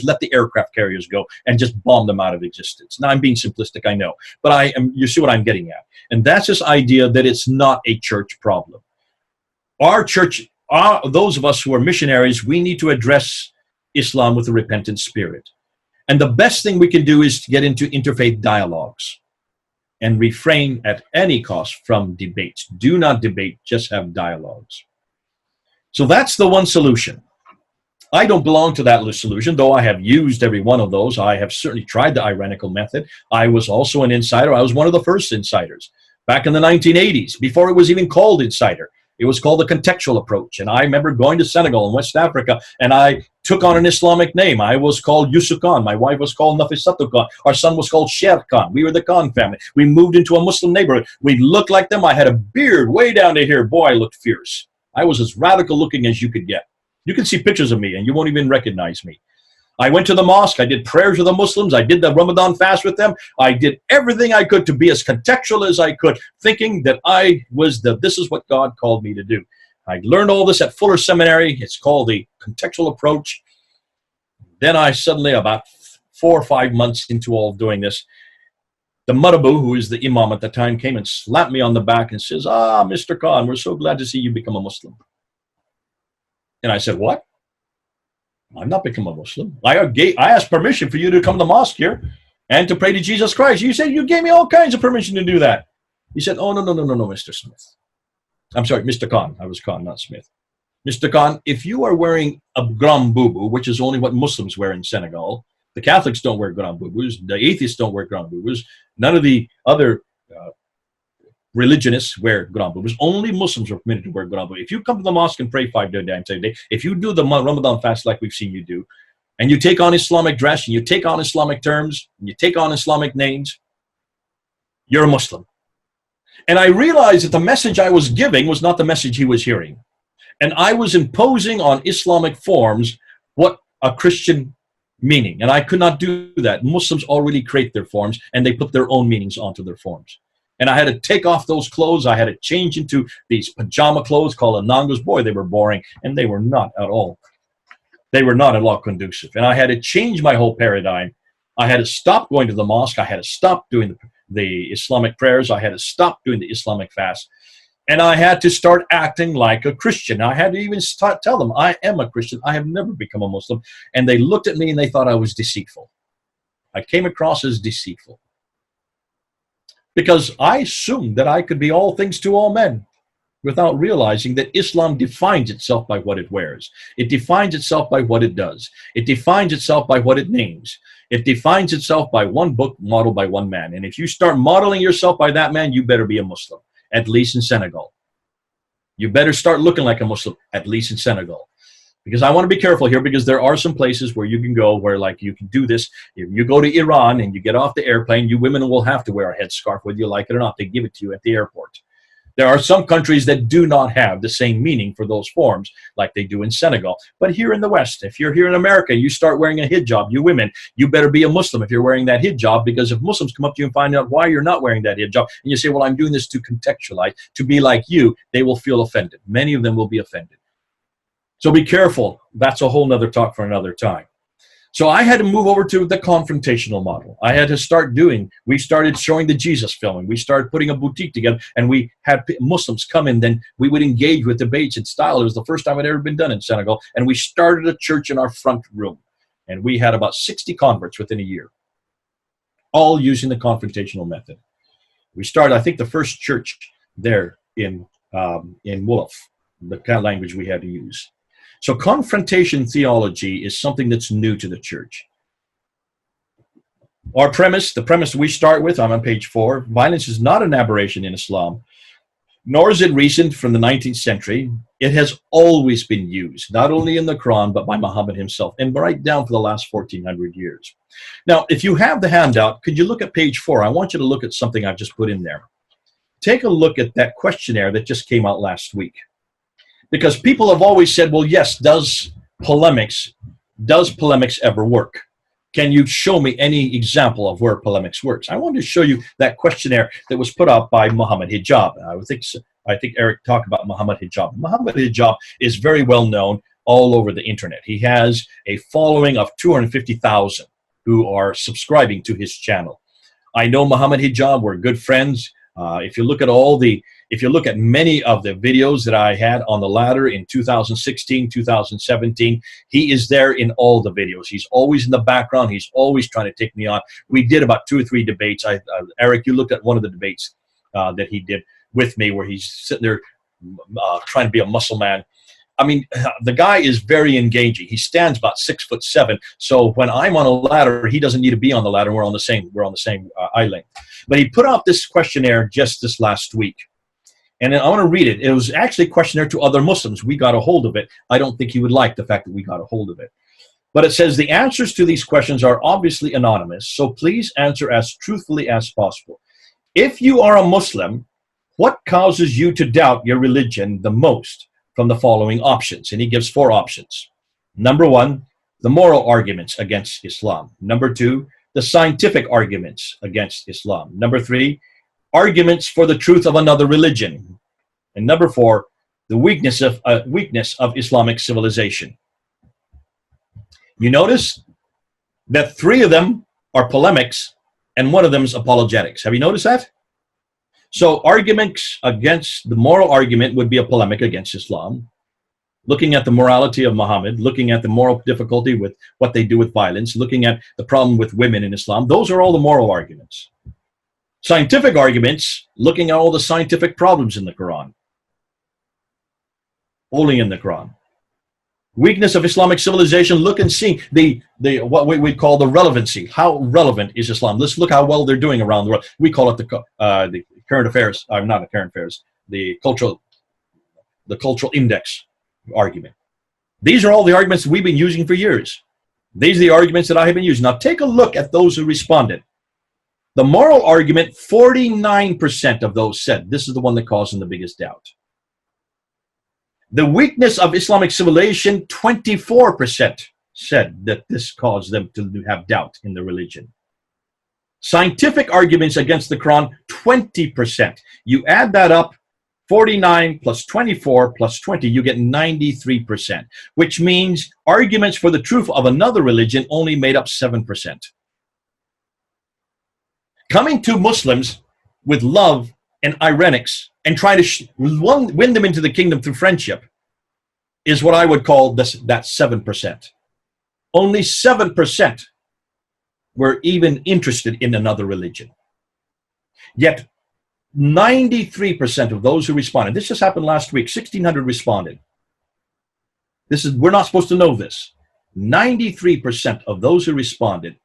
Let the aircraft carriers go and just bomb them out of existence. Now, I'm being simplistic, I know, but you see what I'm getting at. And that's this idea that it's not a church problem. Our church, those of us who are missionaries, we need to address Islam with a repentant spirit. And the best thing we can do is to get into interfaith dialogues and refrain at any cost from debates. Do not debate, just have dialogues. So that's the one solution. I don't belong to that solution, though I have used every one of those. I have certainly tried the Iranical method. I was also an insider. I was one of the first insiders back in the 1980s, before it was even called insider. It was called the contextual approach. And I remember going to Senegal and West Africa, and I took on an Islamic name. I was called Yusuf Khan. My wife was called Nafisatu Khan. Our son was called Sher Khan. We were the Khan family. We moved into a Muslim neighborhood. We looked like them. I had a beard way down to here. Boy, I looked fierce. I was as radical looking as you could get. You can see pictures of me, and you won't even recognize me. I went to the mosque. I did prayers with the Muslims. I did the Ramadan fast with them. I did everything I could to be as contextual as I could, thinking that this is what God called me to do. I learned all this at Fuller Seminary. It's called the contextual approach. Then I suddenly, about 4 or 5 months into all doing this, the Marabu, who is the imam at the time, came and slapped me on the back and says, Mr. Khan, we're so glad to see you become a Muslim. And I said, what? I'm not become a Muslim. I asked permission for you to come to the mosque here and to pray to Jesus Christ. You said you gave me all kinds of permission to do that. He said, oh, no, Mr. Smith. I'm sorry, Mr. Khan. I was Khan, not Smith. Mr. Khan, if you are wearing a grand boubou, which is only what Muslims wear in Senegal, the Catholics don't wear grand boubous, the atheists don't wear grand boubous, none of the other religionists wear grand boubous. Only Muslims are permitted to wear grand boubous. If you come to the mosque and pray 5 times a day, if you do the Ramadan fast like we've seen you do, and you take on Islamic dress, and you take on Islamic terms, and you take on Islamic names, you're a Muslim. And I realized that the message I was giving was not the message he was hearing. And I was imposing on Islamic forms what a Christian meaning. And I could not do that. Muslims already create their forms, and they put their own meanings onto their forms. And I had to take off those clothes. I had to change into these pajama clothes called anangas. Boy, they were boring, and they were not at all. They were not at all conducive. And I had to change my whole paradigm. I had to stop going to the mosque. I had to stop doing the Islamic prayers. I had to stop doing the Islamic fast. And I had to start acting like a Christian. I had to even tell them, I am a Christian. I have never become a Muslim. And they looked at me and they thought I was deceitful. I came across as deceitful. Because I assumed that I could be all things to all men, without realizing that Islam defines itself by what it wears. It defines itself by what it does. It defines itself by what it names. It defines itself by one book modeled by one man. And if you start modeling yourself by that man, you better be a Muslim, at least in Senegal. You better start looking like a Muslim, at least in Senegal. Because I want to be careful here, because there are some places where you can go where, like, you can do this. If you go to Iran and you get off the airplane, you women will have to wear a headscarf whether you like it or not. They give it to you at the airport. There are some countries that do not have the same meaning for those forms like they do in Senegal. But here in the West, if you're here in America, you start wearing a hijab, you women, you better be a Muslim if you're wearing that hijab, because if Muslims come up to you and find out why you're not wearing that hijab, and you say, well, I'm doing this to contextualize, to be like you, they will feel offended. Many of them will be offended. So be careful. That's a whole nother talk for another time. So I had to move over to the confrontational model. I had to we started showing the Jesus film, and we started putting a boutique together, and we had Muslims come in, then we would engage with debates in style. It was the first time it had ever been done in Senegal, and we started a church in our front room, and we had about 60 converts within a year, all using the confrontational method. We started, I think, the first church there in Wolof, the kind of language we had to use. So confrontation theology is something that's new to the church. Our premise, the premise we start with, I'm on page 4, violence is not an aberration in Islam, nor is it recent from the 19th century. It has always been used, not only in the Quran, but by Muhammad himself, and right down for the last 1400 years. Now, if you have the handout, could you look at page 4? I want you to look at something I've just put in there. Take a look at that questionnaire that just came out last week. Because people have always said, well, yes, does polemics ever work? Can you show me any example of where polemics works? I wanted to show you that questionnaire that was put out by Muhammad Hijab. I think Eric talked about Muhammad Hijab. Muhammad Hijab is very well known all over the internet. He has a following of 250,000 who are subscribing to his channel. I know Muhammad Hijab. We're good friends. If you look at many of the videos that I had on the ladder in 2016, 2017, he is there in all the videos. He's always in the background. He's always trying to take me on. We did about 2 or 3 debates. Eric, you looked at one of the debates that he did with me, where he's sitting there trying to be a muscle man. I mean, the guy is very engaging. He stands about 6'7". So when I'm on a ladder, he doesn't need to be on the ladder. We're on the same eye length. But he put out this questionnaire just this last week. And I want to read it. It was actually a questionnaire to other Muslims. We got a hold of it. I don't think he would like the fact that we got a hold of it. But it says the answers to these questions are obviously anonymous, so please answer as truthfully as possible. If you are a Muslim, what causes you to doubt your religion the most from the following options? And he gives 4 options. Number 1, the moral arguments against Islam. Number 2, the scientific arguments against Islam. Number 3, arguments for the truth of another religion. And number 4, the weakness of Islamic civilization. You notice that 3 of them are polemics and 1 of them is apologetics. Have you noticed that? So arguments against, the moral argument would be a polemic against Islam, looking at the morality of Muhammad, looking at the moral difficulty with what they do with violence, looking at the problem with women in Islam. Those are all the moral arguments. Scientific arguments, looking at all the scientific problems in the Quran. Only in the Quran. Weakness of Islamic civilization, look and see what we call the relevancy. How relevant is Islam? Let's look how well they're doing around the world. We call it the current affairs, not the current affairs, the cultural index argument. These are all the arguments we've been using for years. These are the arguments that I have been using. Now take a look at those who responded. The moral argument, 49% of those said this is the one that caused them the biggest doubt. The weakness of Islamic civilization, 24% said that this caused them to have doubt in the religion. Scientific arguments against the Quran, 20%. You add that up, 49 plus 24 plus 20, you get 93%, which means arguments for the truth of another religion only made up 7%. Coming to Muslims with love and ironics and trying to win them into the kingdom through friendship is what I would call that 7%. Only 7% were even interested in another religion. Yet 93% of those who responded, this just happened last week, 1,600 responded. We're not supposed to know this. 93% of those who responded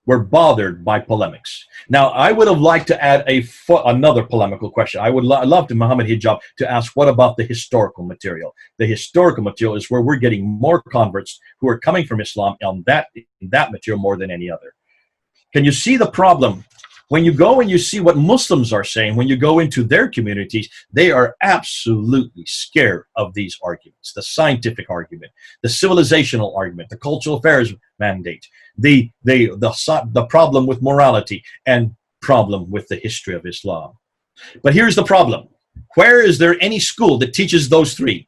were bothered by polemics. Now, I would have liked to add another polemical question. I would love to Muhammad Hijab to ask, what about the historical material? The historical material is where we're getting more converts who are coming from Islam on that material more than any other. Can you see the problem When you go and you see what Muslims are saying, when you go into their communities, they are absolutely scared of these arguments. The scientific argument, the civilizational argument, the cultural affairs mandate, the problem with morality, and problem with the history of Islam. But here's the problem. Where is there any school that teaches those three?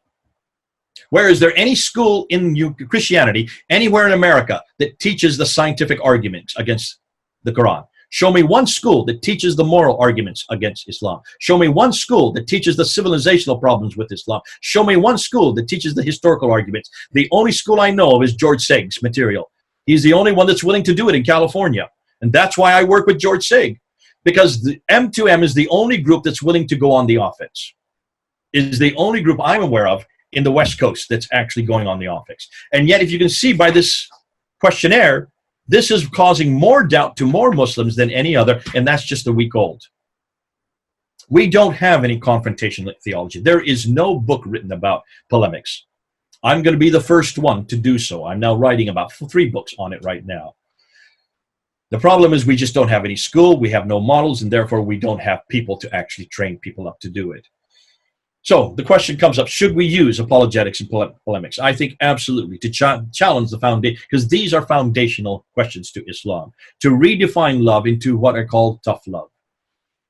Where is there any school in Christianity, anywhere in America, that teaches the scientific arguments against the Quran? Show me one school that teaches the moral arguments against Islam. Show me one school that teaches the civilizational problems with Islam. Show me one school that teaches the historical arguments. The only school I know of is George Segg's material. He's the only one that's willing to do it in California. And that's why I work with George Segg, because the M2M is the only group that's willing to go on the offense. It is the only group I'm aware of in the West Coast that's actually going on the offense. And yet, if you can see by this questionnaire, this is causing more doubt to more Muslims than any other, and that's just a week old. We don't have any confrontational theology. There is no book written about polemics. I'm going to be the first one to do so. I'm now writing about 3 books on it right now. The problem is we just don't have any school, we have no models, and therefore we don't have people to actually train people up to do it. So the question comes up, should we use apologetics and polemics? I think absolutely, to challenge the foundation, because these are foundational questions to Islam, to redefine love into what I call tough love.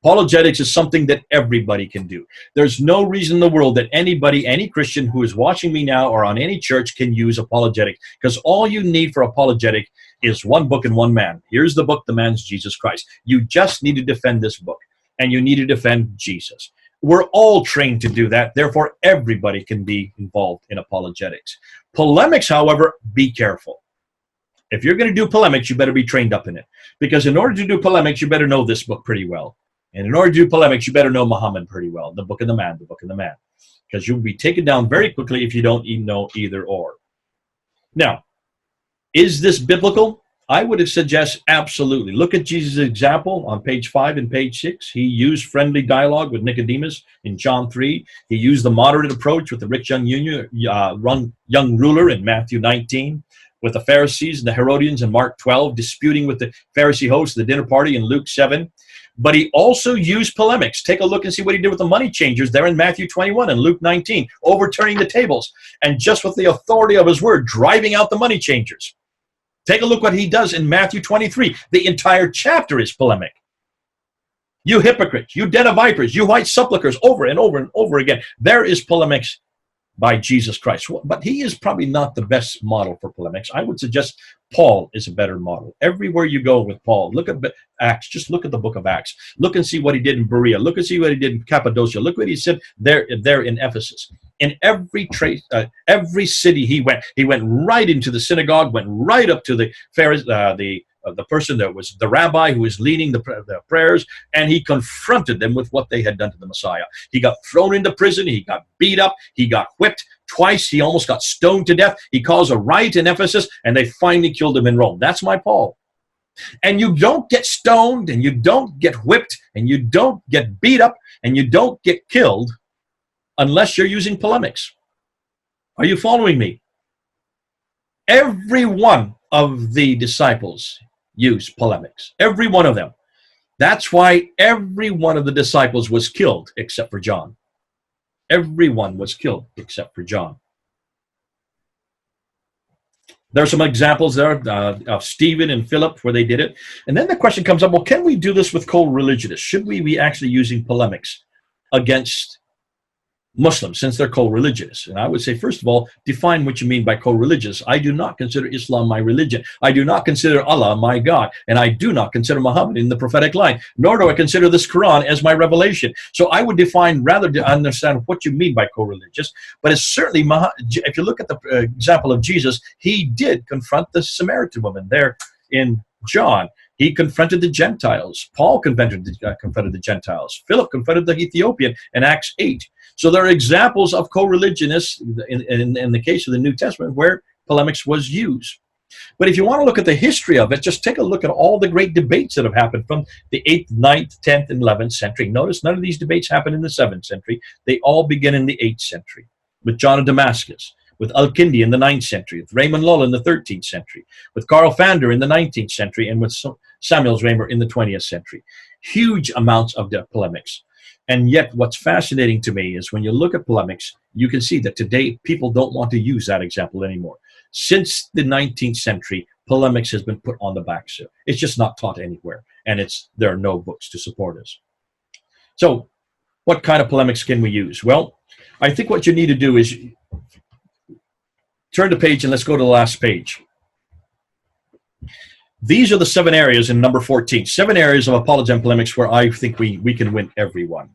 Apologetics is something that everybody can do. There's no reason in the world that anybody, any Christian who is watching me now or on any church can use apologetics, because all you need for apologetic is one book and one man. Here's the book, the man's Jesus Christ. You just need to defend this book, and you need to defend Jesus. We're all trained to do that. Therefore, everybody can be involved in apologetics. Polemics, however, be careful. If you're going to do polemics, you better be trained up in it. Because in order to do polemics, you better know this book pretty well. And in order to do polemics, you better know Muhammad pretty well. The book and the man, the book and the man. Because you'll be taken down very quickly if you don't even know either or. Now, is this biblical? I would suggest absolutely. Look at Jesus' example on page 5 and page 6. He used friendly dialogue with Nicodemus in John 3. He used the moderate approach with the rich young ruler in Matthew 19, with the Pharisees and the Herodians in Mark 12, disputing with the Pharisee host at the dinner party in Luke 7. But he also used polemics. Take a look and see what he did with the money changers there in Matthew 21 and Luke 19, overturning the tables, and just with the authority of his word, driving out the money changers. Take a look what he does in Matthew 23. The entire chapter is polemic. You hypocrites, you den of vipers, you white sepulchres, over and over and over again. There is polemics by Jesus Christ. But he is probably not the best model for polemics. I would suggest Paul is a better model. Everywhere you go with Paul, look at Acts. Just look at the book of Acts. Look and see what he did in Berea. Look and see what he did in Cappadocia. Look what he said there in Ephesus. In every city he went right into the synagogue, went right up to the Pharisee, the person that was the rabbi who was leading the prayers, and he confronted them with what they had done to the Messiah. He got thrown into prison. He got beat up. He got whipped twice. He almost got stoned to death. He caused a riot in Ephesus, and they finally killed him in Rome. That's my Paul. And you don't get stoned, and you don't get whipped, and you don't get beat up, and you don't get killed unless you're using polemics. Are you following me? Every one of the disciples used polemics. Every one of them. That's why every one of the disciples was killed except for John. Everyone was killed except for John. There are some examples there of Stephen and Philip where they did it. And then the question comes up, well, can we do this with co-religionists? Should we be actually using polemics against Muslims, since they're co-religious? And I would say, first of all, define what you mean by co-religious. I do not consider Islam my religion. I do not consider Allah my God. And I do not consider Muhammad in the prophetic line. Nor do I consider this Quran as my revelation. So I would define, rather to understand what you mean by co-religious. But it's certainly, if you look at the example of Jesus, he did confront the Samaritan woman there in John. He confronted the Gentiles. Paul confronted the Gentiles. Philip confronted the Ethiopian in Acts 8. So there are examples of co-religionists in the case of the New Testament where polemics was used. But if you want to look at the history of it, just take a look at all the great debates that have happened from the 8th, 9th, 10th, and 11th century. Notice none of these debates happened in the 7th century. They all begin in the 8th century with John of Damascus, with Al-Kindi in the 9th century, with Raymond Lull in the 13th century, with Carl Fander in the 19th century, and with Samuel Raymer in the 20th century. Huge amounts of the polemics. And yet what's fascinating to me is when you look at polemics, you can see that today people don't want to use that example anymore. Since the 19th century, polemics has been put on the back foot. It's just not taught anywhere, and there are no books to support us. So what kind of polemics can we use? Well, I think what you need to do is turn the page and let's go to the last page. These are the 7 areas in number 14, 7 areas of apologetic polemics where I think we can win every one.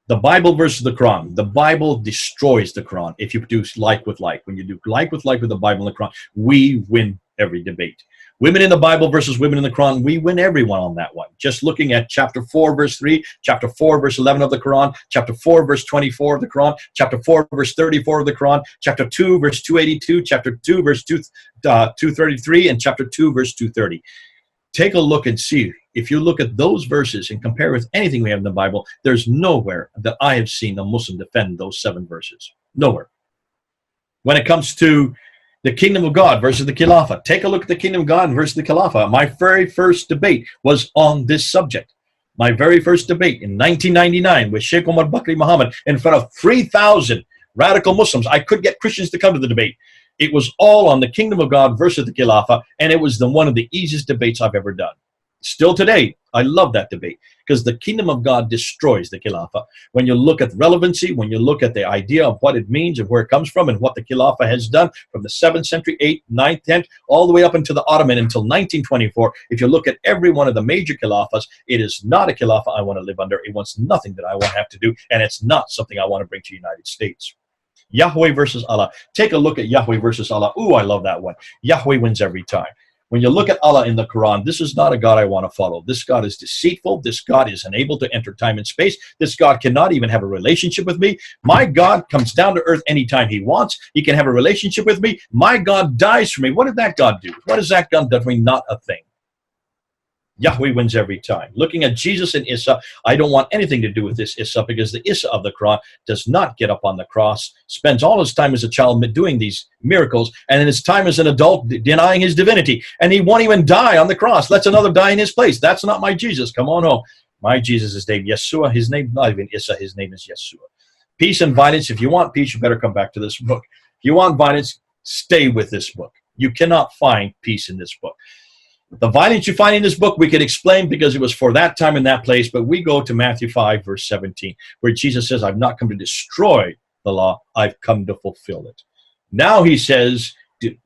The Bible versus the Quran. The Bible destroys the Quran if you do like with like. When you do like with the Bible and the Quran, we win every debate. Women in the Bible versus women in the Quran, we win everyone on that one. Just looking at chapter 4, verse 3, chapter 4, verse 11 of the Quran, chapter 4, verse 24 of the Quran, chapter 4, verse 34 of the Quran, chapter 2, verse 282, chapter 2, verse 233, and chapter 2, verse 230. Take a look and see. If you look at those verses and compare with anything we have in the Bible, there's nowhere that I have seen a Muslim defend those 7 verses. Nowhere. When it comes to the kingdom of God versus the Khilafah, take a look at the kingdom of God versus the Khilafah. My very first debate was on this subject. My very first debate in 1999 with Sheikh Omar Bakri Muhammad in front of 3,000 radical Muslims. I could get Christians to come to the debate. It was all on the kingdom of God versus the Khilafah, and it was one of the easiest debates I've ever done. Still today, I love that debate because the kingdom of God destroys the Khilafah. When you look at relevancy, when you look at the idea of what it means and where it comes from and what the Khilafah has done from the 7th century, 8th, 9th, 10th, all the way up into the Ottoman until 1924, if you look at every one of the major Khilafahs, it is not a Khilafah I want to live under. It wants nothing that I want to have to do, and it's not something I want to bring to the United States. Yahweh versus Allah. Take a look at Yahweh versus Allah. Ooh, I love that one. Yahweh wins every time. When you look at Allah in the Quran, this is not a God I want to follow. This God is deceitful. This God is unable to enter time and space. This God cannot even have a relationship with me. My God comes down to earth anytime he wants. He can have a relationship with me. My God dies for me. What did that God do? What has that God done for me? Not a thing. Yahweh wins every time. Looking at Jesus and Isa, I don't want anything to do with this Isa because the Isa of the Quran does not get up on the cross, spends all his time as a child doing these miracles, and in his time as an adult denying his divinity. And he won't even die on the cross. Lets another die in his place. That's not my Jesus. Come on home. My Jesus is named Yeshua. His name not even Isa. His name is Yeshua. Peace and violence. If you want peace, you better come back to this book. If you want violence, stay with this book. You cannot find peace in this book. The violence you find in this book, we could explain because it was for that time and that place, but we go to Matthew 5, verse 17, where Jesus says, I've not come to destroy the law, I've come to fulfill it. Now he says,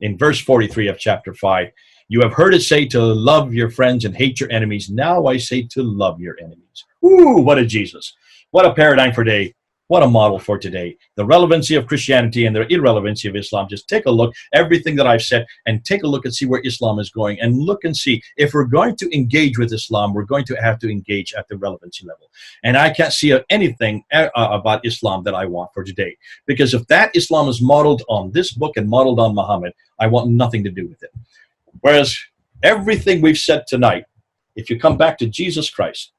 in verse 43 of chapter 5, you have heard it say to love your friends and hate your enemies. Now I say to love your enemies. Ooh, what a Jesus. What a paradigm for today. What a model for today. The relevancy of Christianity and the irrelevancy of Islam. Just take a look, everything that I've said, and take a look and see where Islam is going. And look and see, if we're going to engage with Islam, we're going to have to engage at the relevancy level. And I can't see anything about Islam that I want for today. Because if that Islam is modeled on this book and modeled on Muhammad, I want nothing to do with it. Whereas everything we've said tonight, if you come back to Jesus Christ,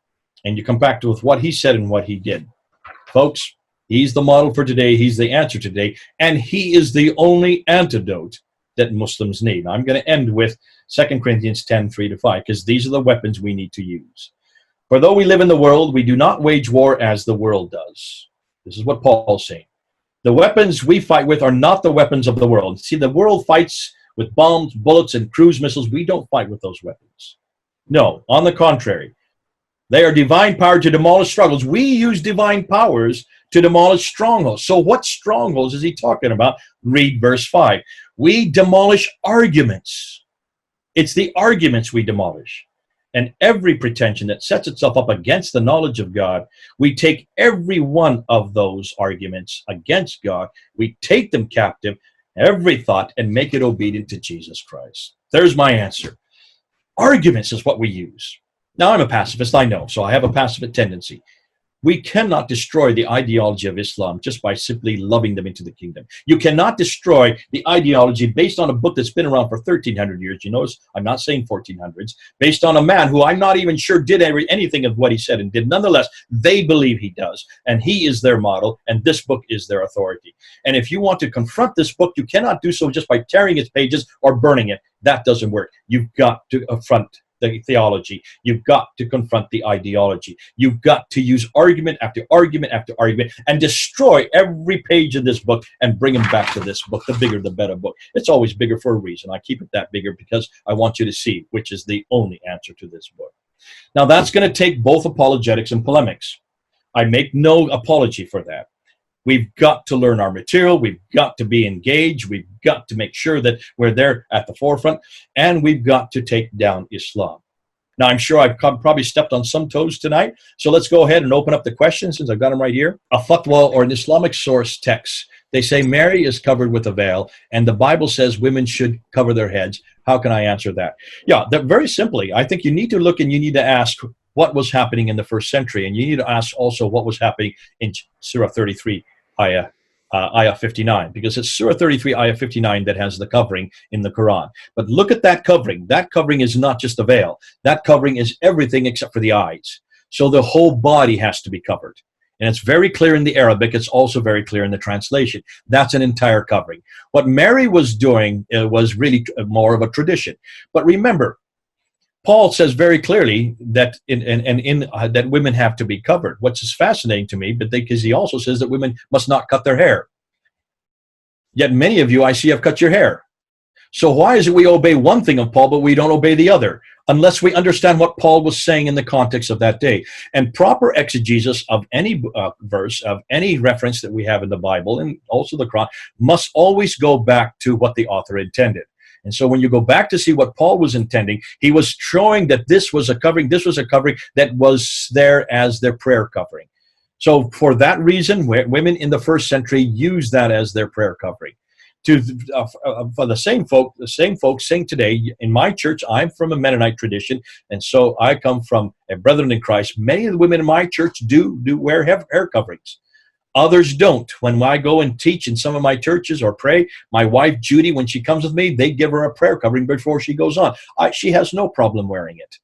and you come back to with what he said and what he did, folks, he's the model for today. He's the answer today. And he is the only antidote that Muslims need. Now, I'm going to end with 2 Corinthians 10, 3-5, because these are the weapons we need to use. For though we live in the world, we do not wage war as the world does. This is what Paul's saying. The weapons we fight with are not the weapons of the world. See, the world fights with bombs, bullets, and cruise missiles. We don't fight with those weapons. No, on the contrary. They are divine power to demolish struggles. We use divine powers to demolish strongholds. So what strongholds is he talking about? Read verse 5. We demolish arguments. It's the arguments we demolish. And every pretension that sets itself up against the knowledge of God, we take every one of those arguments against God. We take them captive, every thought, and make it obedient to Jesus Christ. There's my answer. Arguments is what we use. Now, I'm a pacifist, I know, so I have a pacifist tendency. We cannot destroy the ideology of Islam just by simply loving them into the kingdom. You cannot destroy the ideology based on a book that's been around for 1,300 years. You notice I'm not saying 1400s, based on a man who I'm not even sure did anything of what he said and did. Nonetheless, they believe he does, and he is their model, and this book is their authority. And if you want to confront this book, you cannot do so just by tearing its pages or burning it. That doesn't work. You've got to affront the theology. You've got to confront the ideology. You've got to use argument after argument after argument and destroy every page of this book and bring them back to this book. The bigger, the better book. It's always bigger for a reason. I keep it that bigger because I want you to see which is the only answer to this book. Now, that's going to take both apologetics and polemics. I make no apology for that. We've got to learn our material. We've got to be engaged. We've got to make sure that we're there at the forefront. And we've got to take down Islam. Now, I'm sure I've probably stepped on some toes tonight. So let's go ahead and open up the questions since I've got them right here. A fatwa or an Islamic source text. They say Mary is covered with a veil, and the Bible says women should cover their heads. How can I answer that? Yeah, very simply, I think you need to look and you need to ask what was happening in the first century. And you need to ask also what was happening in Surah 33. Ayah 59, because it's Surah 33, Ayah 59 that has the covering in the Quran. But look at that covering. That covering is not just a veil. That covering is everything except for the eyes. So the whole body has to be covered. And it's very clear in the Arabic. It's also very clear in the translation. That's an entire covering. What Mary was doing was really more of a tradition. But remember, Paul says very clearly that that women have to be covered. What's fascinating to me, because he also says that women must not cut their hair. Yet many of you I see have cut your hair. So why is it we obey one thing of Paul, but we don't obey the other? Unless we understand what Paul was saying in the context of that day. And proper exegesis of any verse, of any reference that we have in the Bible, and also the Quran, must always go back to what the author intended. And so when you go back to see what Paul was intending, he was showing that this was a covering that was there as their prayer covering. So for that reason, women in the first century used that as their prayer covering. For the same folks saying today, in my church, I'm from a Mennonite tradition, and so I come from a brethren in Christ. Many of the women in my church do wear hair coverings. Others don't. When I go and teach in some of my churches or pray, my wife, Judy, when she comes with me, they give her a prayer covering before she goes on. She has no problem wearing it.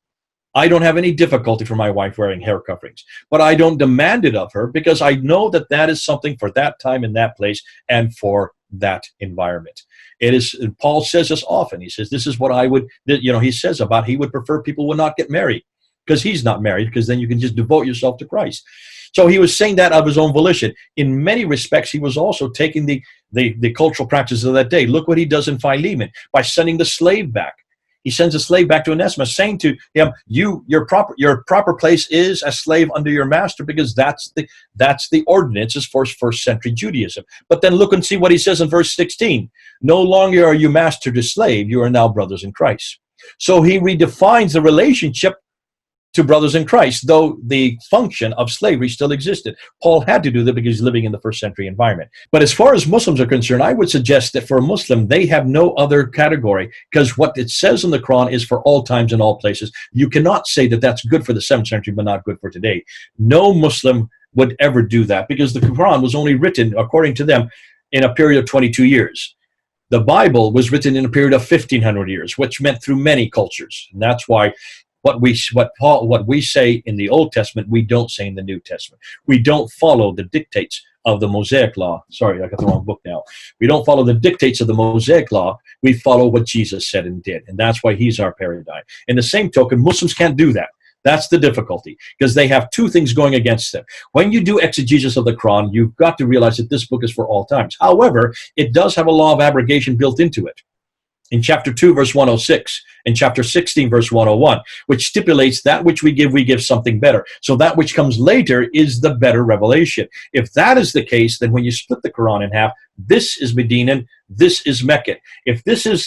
I don't have any difficulty for my wife wearing hair coverings, but I don't demand it of her because I know that that is something for that time in that place and for that environment. It is, Paul says this often. He says, this is what I would, he says about he would prefer people would not get married because he's not married, because then you can just devote yourself to Christ. So he was saying that of his own volition. In many respects, he was also taking the cultural practices of that day. Look what he does in Philemon by sending the slave back. He sends a slave back to Onesimus, saying to him, your proper place is a slave under your master, because that's the ordinances for first century Judaism. But then look and see what he says in verse 16. No longer are you master to slave, you are now brothers in Christ. So he redefines the relationship to brothers in Christ, though the function of slavery still existed. Paul had to do that because he's living in the first century environment. But as far as Muslims are concerned, I would suggest that for a Muslim, they have no other category, because what it says in the Quran is for all times and all places. You cannot say that that's good for the 7th century, but not good for today. No Muslim would ever do that, because the Quran was only written, according to them, in a period of 22 years. The Bible was written in a period of 1,500 years, which meant through many cultures. And that's why what we say in the Old Testament, we don't say in the New Testament. We don't follow the dictates of the Mosaic Law. Sorry, I got the wrong book now. We don't follow the dictates of the Mosaic Law. We follow what Jesus said and did, and that's why he's our paradigm. In the same token, Muslims can't do that. That's the difficulty, because they have two things going against them. When you do exegesis of the Quran, you've got to realize that this book is for all times. However, it does have a law of abrogation built into it. In chapter 2, verse 106, and chapter 16, verse 101, which stipulates that which we give something better. So that which comes later is the better revelation. If that is the case, then when you split the Quran in half, this is Medinan, this is Meccan. If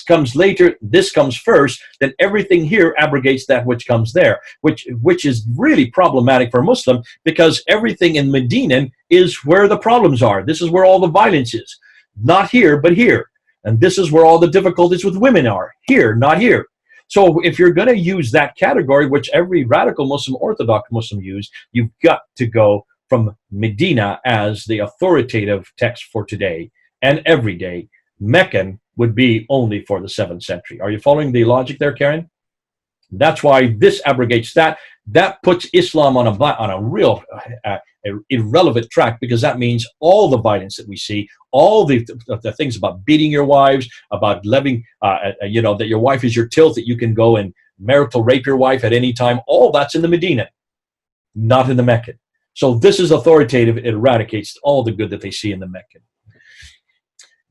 comes later, this comes first, then everything here abrogates that which comes there, which is really problematic for a Muslim, because everything in Medinan is where the problems are. This is where all the violence is. Not here, but here. And this is where all the difficulties with women are. Here, not here. So if you're going to use that category, which every radical Muslim, Orthodox Muslim use, you've got to go from Medina as the authoritative text for today and every day, Meccan would be only for the 7th century. Are you following the logic there, Karen? That's why this abrogates that. That puts Islam on a real irrelevant track, because that means all the violence that we see, all the things about beating your wives, about living, that your wife is your tilt, that you can go and marital rape your wife at any time, all that's in the Medina, not in the Meccan. So this is authoritative. It eradicates all the good that they see in the Meccan.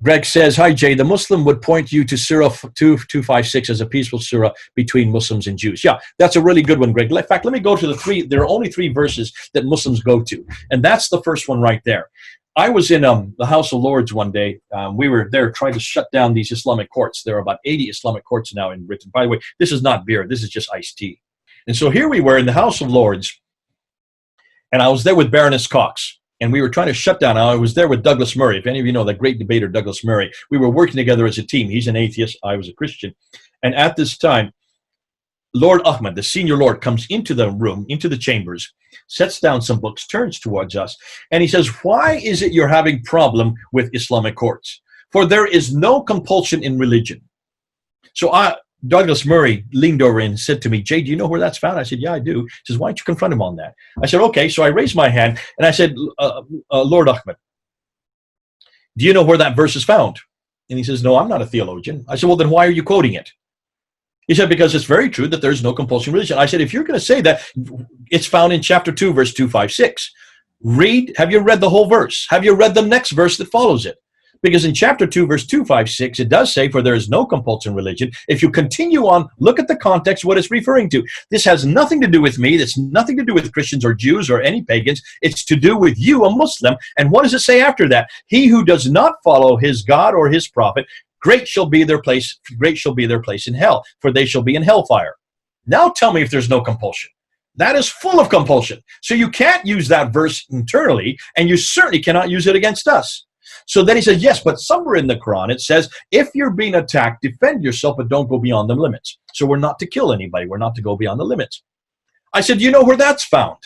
Greg says, hi, Jay. The Muslim would point you to Surah 256 as a peaceful surah between Muslims and Jews. Yeah, that's a really good one, Greg. In fact, let me go to the 3. There are only 3 verses that Muslims go to, and that's the first one right there. I was in the House of Lords one day. We were there trying to shut down these Islamic courts. There are about 80 Islamic courts now in Britain. By the way, this is not beer. This is just iced tea. And so here we were in the House of Lords, and I was there with Baroness Cox. And we were trying to shut down. I was there with Douglas Murray. If any of you know the great debater Douglas Murray, we were working together as a team. He's an atheist. I was a Christian. And at this time, Lord Ahmed, the senior lord, comes into the room, into the chambers, sets down some books, turns towards us, and he says, why is it you're having problem with Islamic courts? For there is no compulsion in religion. So Douglas Murray leaned over and said to me, Jay, do you know where that's found? I said, yeah, I do. He says, why don't you confront him on that? I said, okay. So I raised my hand and I said, Lord Ahmed, do you know where that verse is found? And he says, no, I'm not a theologian. I said, well, then why are you quoting it? He said, because it's very true that there's no compulsion in religion. I said, if you're going to say that, it's found in chapter 2, verse 256. Have you read the whole verse? Have you read the next verse that follows it? Because in chapter 2, verse 256, it does say, for there is no compulsion in religion. If you continue on, look at the context, what it's referring to. This has nothing to do with me. It's nothing to do with Christians or Jews or any pagans. It's to do with you, a Muslim. And what does it say after that? He who does not follow his God or his prophet, great shall be their place in hell, for they shall be in hellfire. Now tell me if there's no compulsion. That is full of compulsion. So you can't use that verse internally, and you certainly cannot use it against us. So then he says, yes, but somewhere in the Quran it says, if you're being attacked, defend yourself, but don't go beyond the limits. So we're not to kill anybody. We're not to go beyond the limits. I said, do you know where that's found?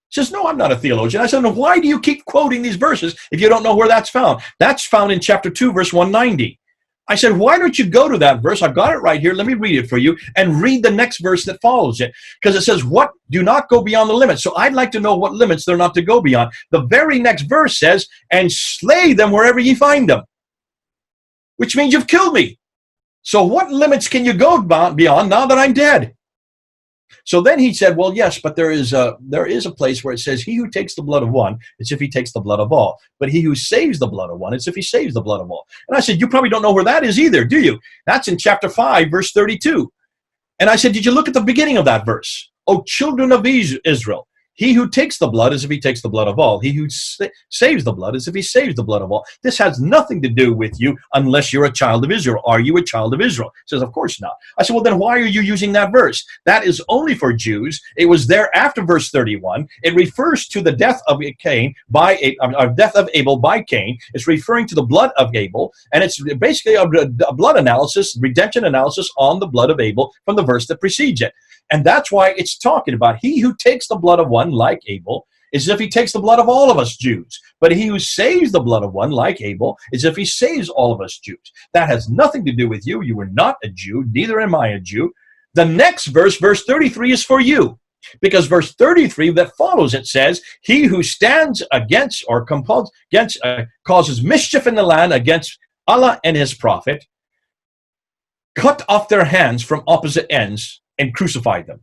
He says, no, I'm not a theologian. I said, no, why do you keep quoting these verses if you don't know where that's found? That's found in chapter 2, verse 190. I said, why don't you go to that verse? I've got it right here. Let me read it for you and read the next verse that follows it. Because it says, what? Do not go beyond the limits. So I'd like to know what limits they're not to go beyond. The very next verse says, and slay them wherever ye find them. Which means you've killed me. So what limits can you go beyond now that I'm dead? So then he said, well, yes, but there is a place where it says, he who takes the blood of one, it's if he takes the blood of all. But he who saves the blood of one, it's if he saves the blood of all. And I said, you probably don't know where that is either, do you? That's in chapter 5, verse 32. And I said, did you look at the beginning of that verse? O children of Israel, he who takes the blood is if he takes the blood of all. He who saves the blood is if he saves the blood of all. This has nothing to do with you unless you're a child of Israel. Are you a child of Israel? He says, of course not. I said, well, then why are you using that verse? That is only for Jews. It was there after verse 31. It refers to the death of death of Abel by Cain. It's referring to the blood of Abel, and it's basically a blood analysis, redemption analysis on the blood of Abel from the verse that precedes it. And that's why it's talking about he who takes the blood of one, like Abel, is as if he takes the blood of all of us Jews. But he who saves the blood of one, like Abel, is as if he saves all of us Jews. That has nothing to do with you. You are not a Jew. Neither am I a Jew. The next verse, verse 33, is for you. Because verse 33 that follows it says, he who stands against or causes mischief in the land against Allah and his prophet, cut off their hands from opposite ends and crucified them.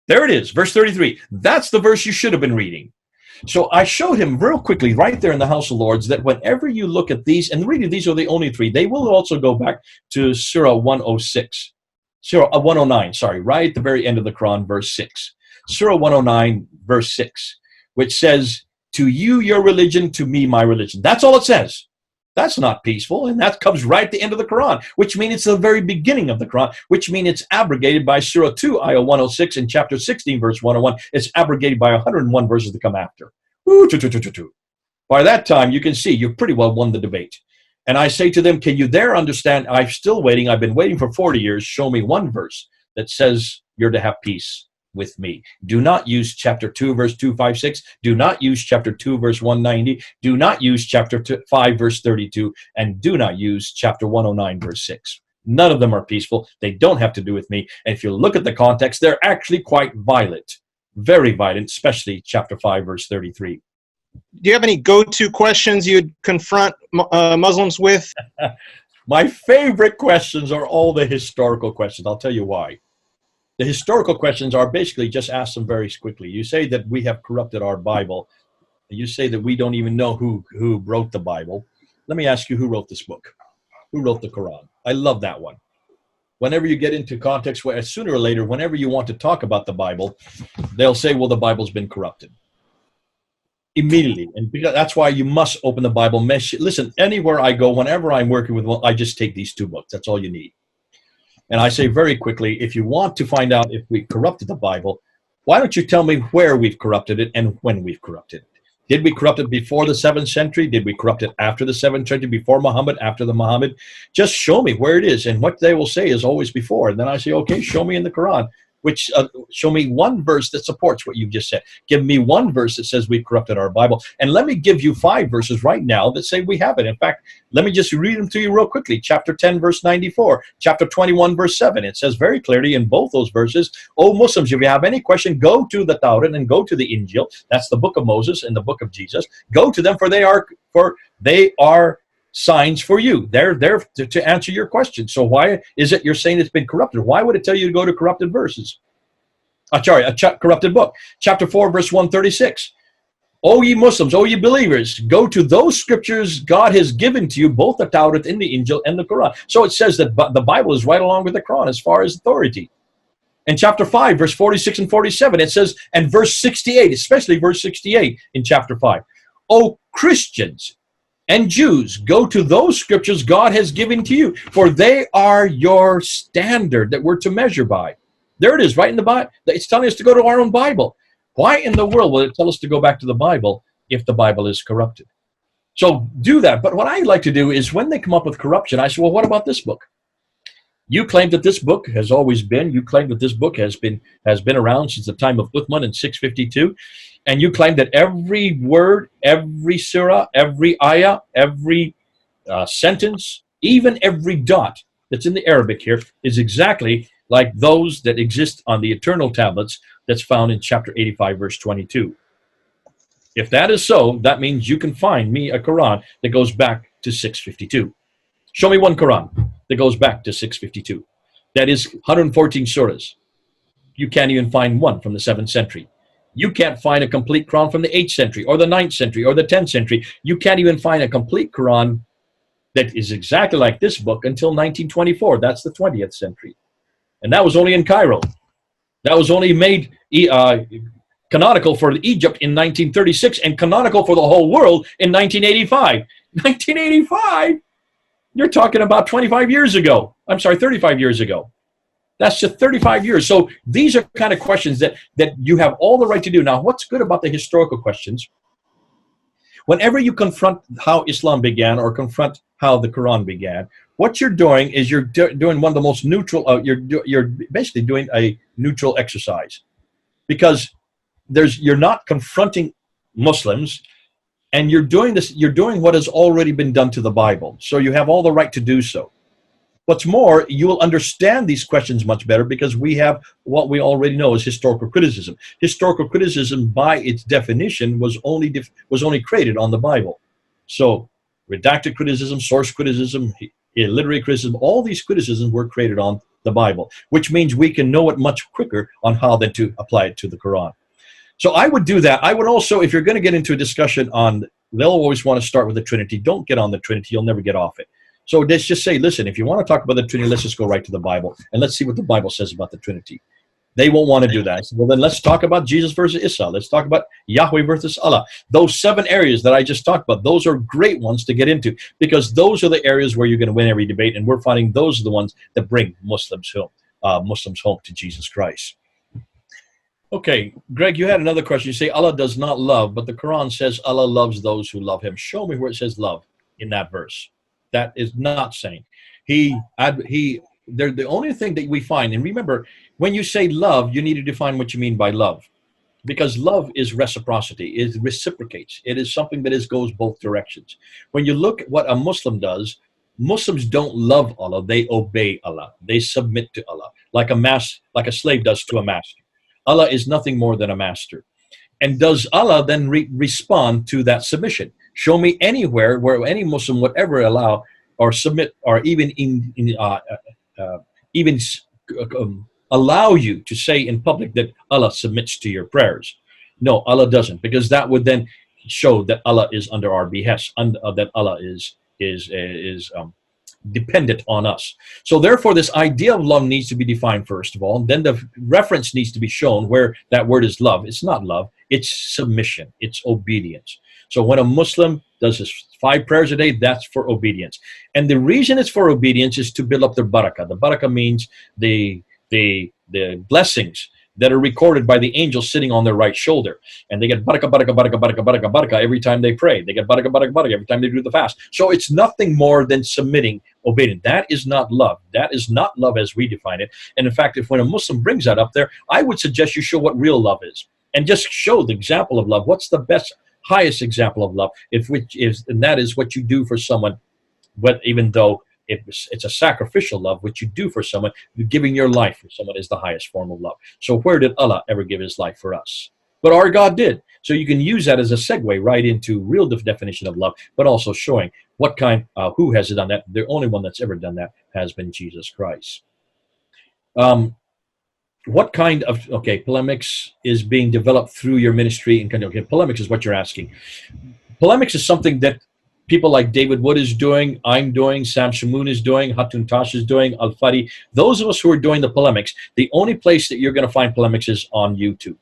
There it is, verse 33. That's the verse you should have been reading. So I showed him real quickly right there in the House of Lords that whenever you look at these, and really these are the only 3, they will also go back to Surah 106. Surah 109, sorry, right at the very end of the Quran, verse 6. Surah 109, verse 6, which says, to you your religion, to me my religion. That's all it says. That's not peaceful, and that comes right at the end of the Quran, which means it's the very beginning of the Quran, which means it's abrogated by Surah 2, ayah 106, and chapter 16, verse 101. It's abrogated by 101 verses that come after. By that time, you can see you've pretty well won the debate. And I say to them, can you there understand? I'm still waiting. I've been waiting for 40 years. Show me one verse that says you're to have peace with me. Do not use chapter 2, verse 256. Do not use chapter 2, verse 190. Do not use chapter 5, verse 32. And do not use chapter 109, verse 6. None of them are peaceful. They don't have to do with me. And if you look at the context, they're actually quite violent. Very violent, especially chapter 5, verse 33. Do you have any go-to questions you'd confront Muslims with? My favorite questions are all the historical questions. I'll tell you why. The historical questions are basically just ask them very quickly. You say that we have corrupted our Bible. You say that we don't even know who wrote the Bible. Let me ask you, who wrote this book? Who wrote the Quran? I love that one. Whenever you get into context, where sooner or later, whenever you want to talk about the Bible, they'll say, well, the Bible's been corrupted. Immediately. And because that's why you must open the Bible. Listen, anywhere I go, whenever I'm working with one, I just take these two books. That's all you need. And I say very quickly, if you want to find out if we corrupted the Bible, why don't you tell me where we've corrupted it and when we've corrupted it? Did we corrupt it before the 7th century? Did we corrupt it after the 7th century, before Muhammad, after the Muhammad? Just show me where it is. And what they will say is always before. And then I say, okay, show me in the Quran. Which show me one verse that supports what you've just said. Give me one verse that says we've corrupted our Bible. And let me give you 5 verses right now that say we haven't. In fact, let me just read them to you real quickly. Chapter 10, verse 94. Chapter 21, verse 7. It says very clearly in both those verses, O Muslims, if you have any question, go to the Tawrat and go to the Injil. That's the book of Moses and the book of Jesus. Go to them, for they are signs for you. They're there to answer your question. So why is it you're saying it's been corrupted? Why would it tell you to go to corrupted verses? Corrupted book. Chapter 4, verse 136. O ye Muslims, O ye believers, go to those scriptures God has given to you, both the Tawrat and the Injil and the Quran. So it says that the Bible is right along with the Quran as far as authority. In chapter 5, verse 46 and 47, it says, and verse 68, especially verse 68 in chapter 5. O Christians and Jews, go to those scriptures God has given to you, for they are your standard that we're to measure by. There it is, right in the Bible. It's telling us to go to our own Bible. Why in the world will it tell us to go back to the Bible if the Bible is corrupted? So do that. But what I like to do is when they come up with corruption, I say, well, what about this book? You claim that this book has always been. You claim that this book has been around since the time of Uthman in 652. And you claim that every word, every surah, every ayah, every sentence, even every dot that's in the Arabic here is exactly like those that exist on the eternal tablets that's found in chapter 85, verse 22. If that is so, that means you can find me a Quran that goes back to 652. Show me one Quran that goes back to 652. That is 114 surahs. You can't even find one from the 7th century. You can't find a complete Quran from the 8th century or the 9th century or the 10th century. You can't even find a complete Quran that is exactly like this book until 1924. That's the 20th century. And that was only in Cairo. That was only made canonical for Egypt in 1936 and canonical for the whole world in 1985. 1985? You're talking about 25 years ago. I'm sorry, 35 years ago. That's just 35 years. So these are kind of questions that you have all the right to do. Now, what's good about the historical questions? Whenever you confront how Islam began or confront how the Quran began, what you're doing is you're doing one of the most neutral, you're basically doing a neutral exercise. Because you're not confronting Muslims, and you're doing what has already been done to the Bible. So you have all the right to do so. What's more, you will understand these questions much better because we have what we already know as historical criticism. Historical criticism, by its definition, was only created on the Bible. So redacted criticism, source criticism, literary criticism, all these criticisms were created on the Bible, which means we can know it much quicker on how then to apply it to the Quran. So I would do that. I would also, if you're going to get into a discussion on, they'll always want to start with the Trinity. Don't get on the Trinity. You'll never get off it. So let's just say, listen, if you want to talk about the Trinity, let's just go right to the Bible, and let's see what the Bible says about the Trinity. They won't want to do that. I said, well, then let's talk about Jesus versus Isa. Let's talk about Yahweh versus Allah. Those 7 areas that I just talked about, those are great ones to get into because those are the areas where you're going to win every debate, and we're finding those are the ones that bring Muslims home to Jesus Christ. Okay, Greg, you had another question. You say Allah does not love, but the Quran says Allah loves those who love him. Show me where it says love in that verse. That is not saying. He they're the only thing that we find. And remember, when you say love, you need to define what you mean by love, because love is reciprocity. It reciprocates. It is something that goes both directions. When you look at what a Muslim does, Muslims don't love Allah, they obey Allah, they submit to Allah, like a slave does to a master. Allah is nothing more than a master. And does Allah then respond to that submission? Show me anywhere where any Muslim would ever allow or submit, or even even allow you to say in public that Allah submits to your prayers. No, Allah doesn't, because that would then show that Allah is under our behest, that Allah is dependent on us. So therefore, this idea of love needs to be defined first of all, and then the reference needs to be shown where that word is love. It's not love, it's submission, it's obedience. So when a Muslim does his 5 prayers a day, that's for obedience. And the reason it's for obedience is to build up their barakah. The barakah means the blessings that are recorded by the angels sitting on their right shoulder. And they get barakah, barakah, barakah, barakah, barakah, barakah every time they pray. They get barakah, barakah, barakah every time they do the fast. So it's nothing more than submitting, obeying. That is not love. That is not love as we define it. And in fact, if when a Muslim brings that up there, I would suggest you show what real love is. And just show the example of love. What's the best, highest example of love? And that is what you do for someone, even though it's a sacrificial love, which you do for someone. Giving your life for someone is the highest form of love. So where did Allah ever give his life for us? But our God did. So you can use that as a segue right into real definition of love, but also showing what kind, who has done that. The only one that's ever done that has been Jesus Christ. What kind of, polemics is being developed through your ministry? And polemics is what you're asking. Polemics is something that people like David Wood is doing, I'm doing, Sam Shamoun is doing, Hatun Tash is doing, Al-Fadi. Those of us who are doing the polemics, the only place that you're going to find polemics is on YouTube.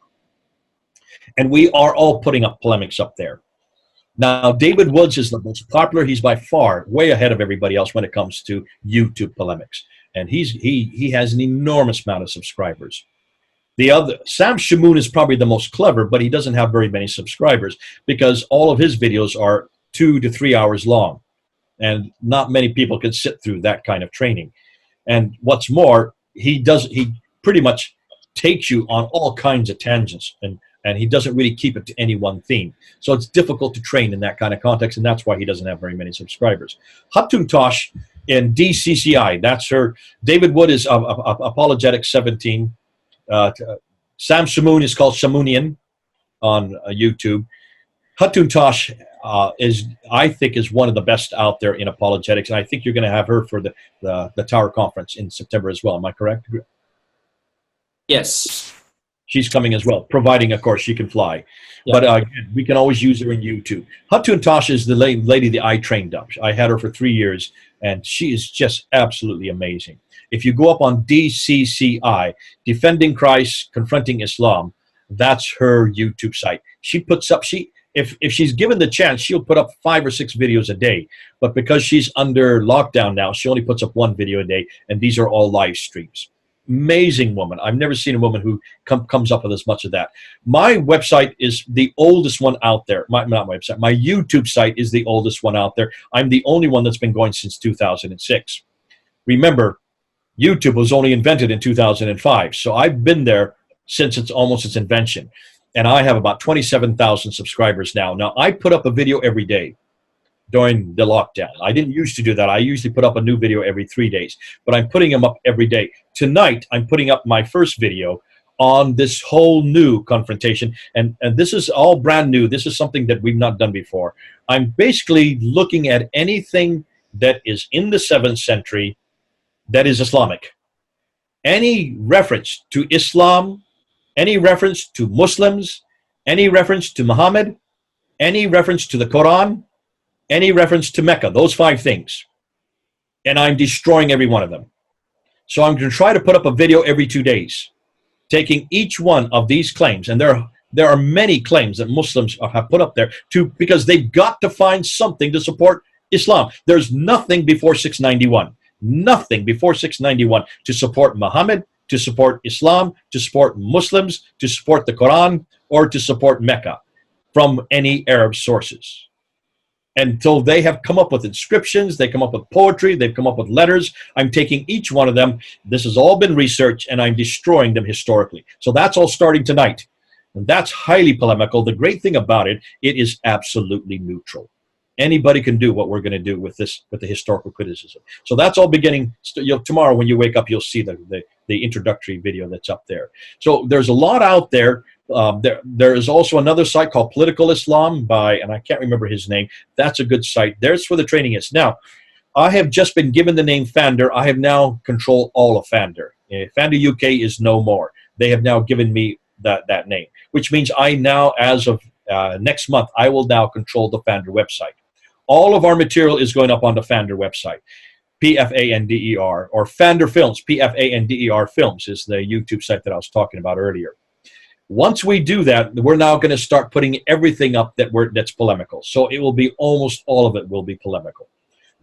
And we are all putting up polemics up there. Now, David Woods is the most popular. He's by far way ahead of everybody else when it comes to YouTube polemics. And he has an enormous amount of subscribers. The other, Sam Shamoun is probably the most clever, but he doesn't have very many subscribers because all of his videos are 2 to 3 hours long, and not many people can sit through that kind of training. And what's more, he pretty much takes you on all kinds of tangents, and he doesn't really keep it to any one theme. So it's difficult to train in that kind of context, and that's why he doesn't have very many subscribers. Hatun Tosh in DCCI, that's her. David Wood is Apologetic 17. Sam Shamoun is called Shamounian on YouTube. Hatun Tosh I think is one of the best out there in apologetics, and I think you're going to have her for the Tower Conference in September as well. Am I correct? Yes. She's coming as well, providing, of course, she can fly. Yeah. But we can always use her in YouTube. Hatun Tosh is the lady that I trained up. I had her for 3 years, and she is just absolutely amazing. If you go up on DCCI, Defending Christ, Confronting Islam, that's her YouTube site. She puts up, if she's given the chance, she'll put up 5 or 6 videos a day. But because she's under lockdown now, she only puts up 1 video a day, and these are all live streams. Amazing woman. I've never seen a woman who comes up with as much of that. My website is the oldest one out there. Not my website. My YouTube site is the oldest one out there. I'm the only one that's been going since 2006. Remember, YouTube was only invented in 2005. So I've been there since almost its invention. And I have about 27,000 subscribers now. Now, I put up a video every day during the lockdown. I didn't used to do that. I usually put up a new video every 3 days. But I'm putting them up every day. Tonight, I'm putting up my first video on this whole new confrontation. And this is all brand new. This is something that we've not done before. I'm basically looking at anything that is in the 7th century that is Islamic. Any reference to Islam, any reference to Muslims, any reference to Muhammad, any reference to the Quran, any reference to Mecca, those 5 things. And I'm destroying every one of them. So I'm going to try to put up a video every 2 days, taking each one of these claims. And there are many claims that Muslims have put up there because they've got to find something to support Islam. There's nothing before 691. Nothing before 691 to support Muhammad, to support Islam, to support Muslims, to support the Quran, or to support Mecca from any Arab sources. And so they have come up with inscriptions, they come up with poetry, they've come up with letters. I'm taking each one of them. This has all been researched, and I'm destroying them historically. So that's all starting tonight. And that's highly polemical. The great thing about it, it is absolutely neutral. Anybody can do what we're going to do with this, with the historical criticism. So that's all beginning. Tomorrow when you wake up, you'll see the introductory video that's up there. So there's a lot out there. There is also another site called Political Islam by, and I can't remember his name. That's a good site. There's where the training is. Now, I have just been given the name Fander. I have now controlled all of Fander. Fander UK is no more. They have now given me that name, which means I now, as of next month, I will now control the Fander website. All of our material is going up on the Fander website. P-F-A-N-D-E-R, or Fander Films, P-F-A-N-D-E-R Films is the YouTube site that I was talking about earlier. Once we do that, we're now going to start putting everything up that's polemical. So it will be almost all of it will be polemical.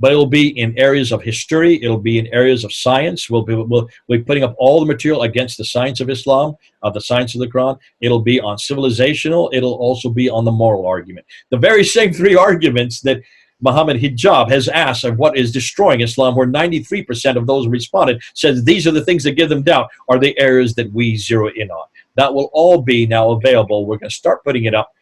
But it will be in areas of history. It'll be in areas of science. We'll be putting up all the material against the science of Islam, the science of the Quran. It'll be on civilizational. It'll also be on the moral argument. The very same three arguments that Muhammad Hijab has asked of what is destroying Islam, where 93% of those who responded said these are the things that give them doubt, are the areas that we zero in on. That will all be now available. We're going to start putting it up.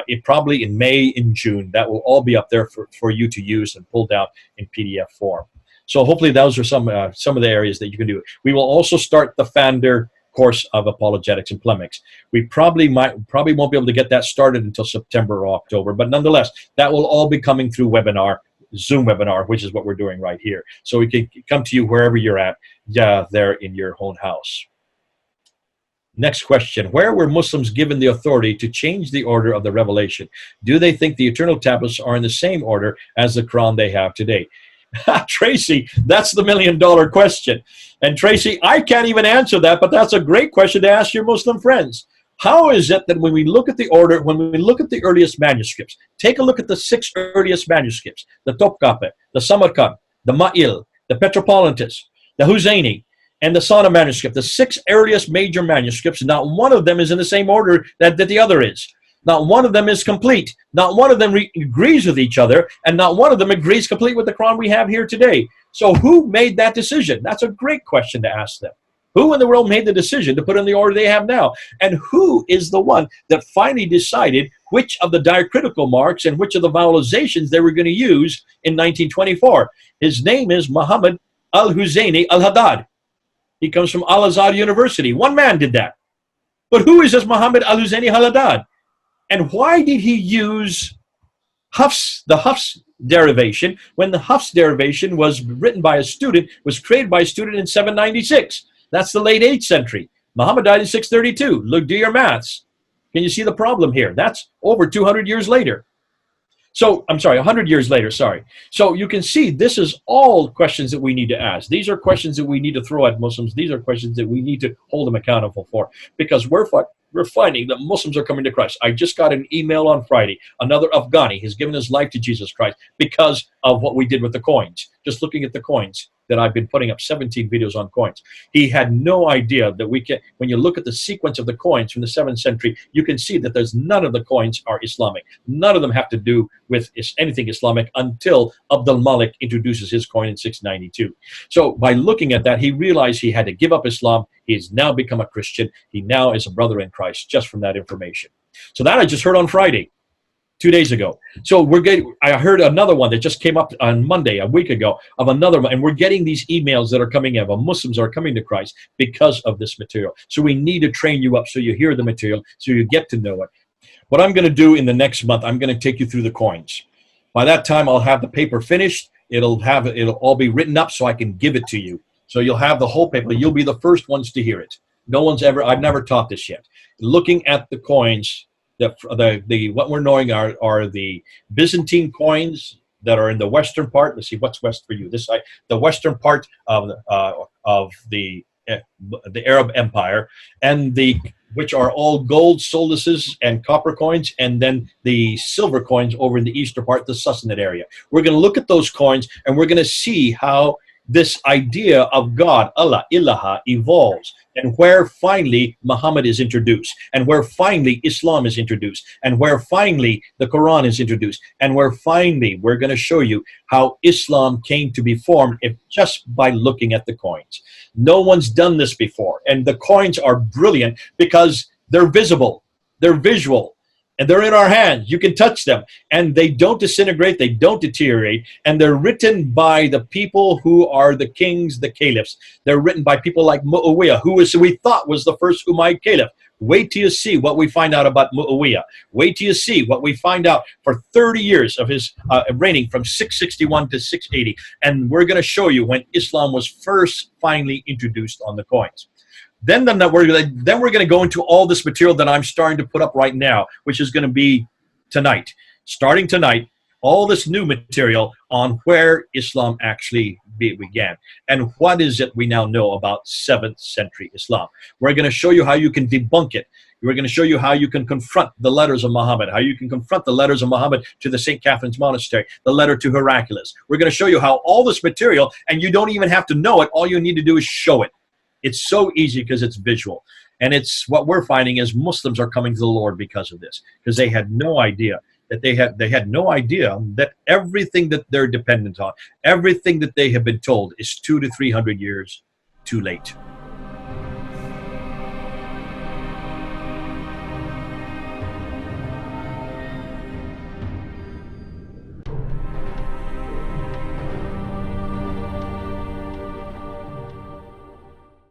It probably in May, in June. That will all be up there for you to use and pull down in PDF form. So hopefully those are some of the areas that you can do. We will also start the Fander course of apologetics and polemics. We probably won't be able to get that started until September or October, but nonetheless, that will all be coming through webinar, Zoom webinar, which is what we're doing right here. So we can come to you wherever you're at, there in your own house. Next question. Where were Muslims given the authority to change the order of the revelation? Do they think the eternal tablets are in the same order as the Quran they have today? Tracy, that's the million-dollar question. And Tracy, I can't even answer that, but that's a great question to ask your Muslim friends. How is it that when we look at the order, when we look at the earliest manuscripts, take a look at the 6 earliest manuscripts, the Topkapi, the Samarkand, the Ma'il, the Petropolitanus, the Huzayni, and the Sana manuscript, the 6 earliest major manuscripts, not one of them is in the same order that the other is. Not one of them is complete. Not one of them agrees with each other, and not one of them agrees complete with the Quran we have here today. So who made that decision? That's a great question to ask them. Who in the world made the decision to put in the order they have now? And who is the one that finally decided which of the diacritical marks and which of the vowelizations they were going to use in 1924? His name is Muhammad al-Huzayni al-Haddad. He comes from Al-Azhar University. One man did that. But who is this Muhammad al-Huzayni al-Haddad? And why did he use the Hafs derivation when the Hafs derivation was written by a student, was created by a student in 796? That's the late 8th century. Muhammad died in 632. Look, do your maths. Can you see the problem here? That's over 200 years later. So, I'm sorry, 100 years later, sorry. So you can see this is all questions that we need to ask. These are questions that we need to throw at Muslims. These are questions that we need to hold them accountable for, because we're finding that Muslims are coming to Christ. I just got an email on Friday. Another Afghani has given his life to Jesus Christ because of what we did with the coins. Just looking at the coins that I've been putting up 17 videos on coins. He had no idea that we can, when you look at the sequence of the coins from the 7th century, you can see that there's none of the coins are Islamic. None of them have to do with anything Islamic until Abdul Malik introduces his coin in 692. So by looking at that, he realized he had to give up Islam. He has now become a Christian. He now is a brother in Christ just from that information. So that I just heard on Friday, 2 days ago. So I heard another one that just came up on Monday, a week ago, of another one, and we're getting these emails that are coming in of Muslims are coming to Christ because of this material. So we need to train you up so you hear the material, so you get to know it. What I'm going to do in the next month, I'm going to take you through the coins. By that time, I'll have the paper finished. It'll all be written up so I can give it to you. So you'll have the whole paper. You'll be the first ones to hear it. I've never taught this yet. Looking at the coins, what we're knowing are the Byzantine coins that are in the western part. Let's see, what's west for you? This side, the western part of the Arab Empire, and which are all gold solduses and copper coins, and then the silver coins over in the eastern part, the Sassanid area. We're going to look at those coins, and we're going to see how this idea of God, Allah, ilaha, evolves, and where finally Muhammad is introduced, and where finally Islam is introduced, and where finally the Quran is introduced, and where finally we're going to show you how Islam came to be formed if just by looking at the coins. No one's done this before, and the coins are brilliant because they're visible, they're visual, and they're in our hands. You can touch them, and they don't disintegrate, they don't deteriorate, and they're written by the people who are the kings, the caliphs. They're written by people like Muawiyah, who we thought was the first Umayyad caliph. Wait till you see what we find out about Muawiyah. Wait till you see what we find out for 30 years of his reigning from 661 to 680. And we're going to show you when Islam was first finally introduced on the coins. Then we're going to go into all this material that I'm starting to put up right now, which is going to be tonight. Starting tonight, all this new material on where Islam actually began and what is it we now know about 7th century Islam. We're going to show you how you can debunk it. We're going to show you how you can confront the letters of Muhammad, how you can confront the letters of Muhammad to the St. Catherine's Monastery, the letter to Heraclius. We're going to show you how all this material, and you don't even have to know it, all you need to do is show it. It's so easy because it's visual. And it's what we're finding is Muslims are coming to the Lord because of this, because they had no idea that they had no idea that everything that they're dependent on, everything that they have been told is 200 to 300 years too late.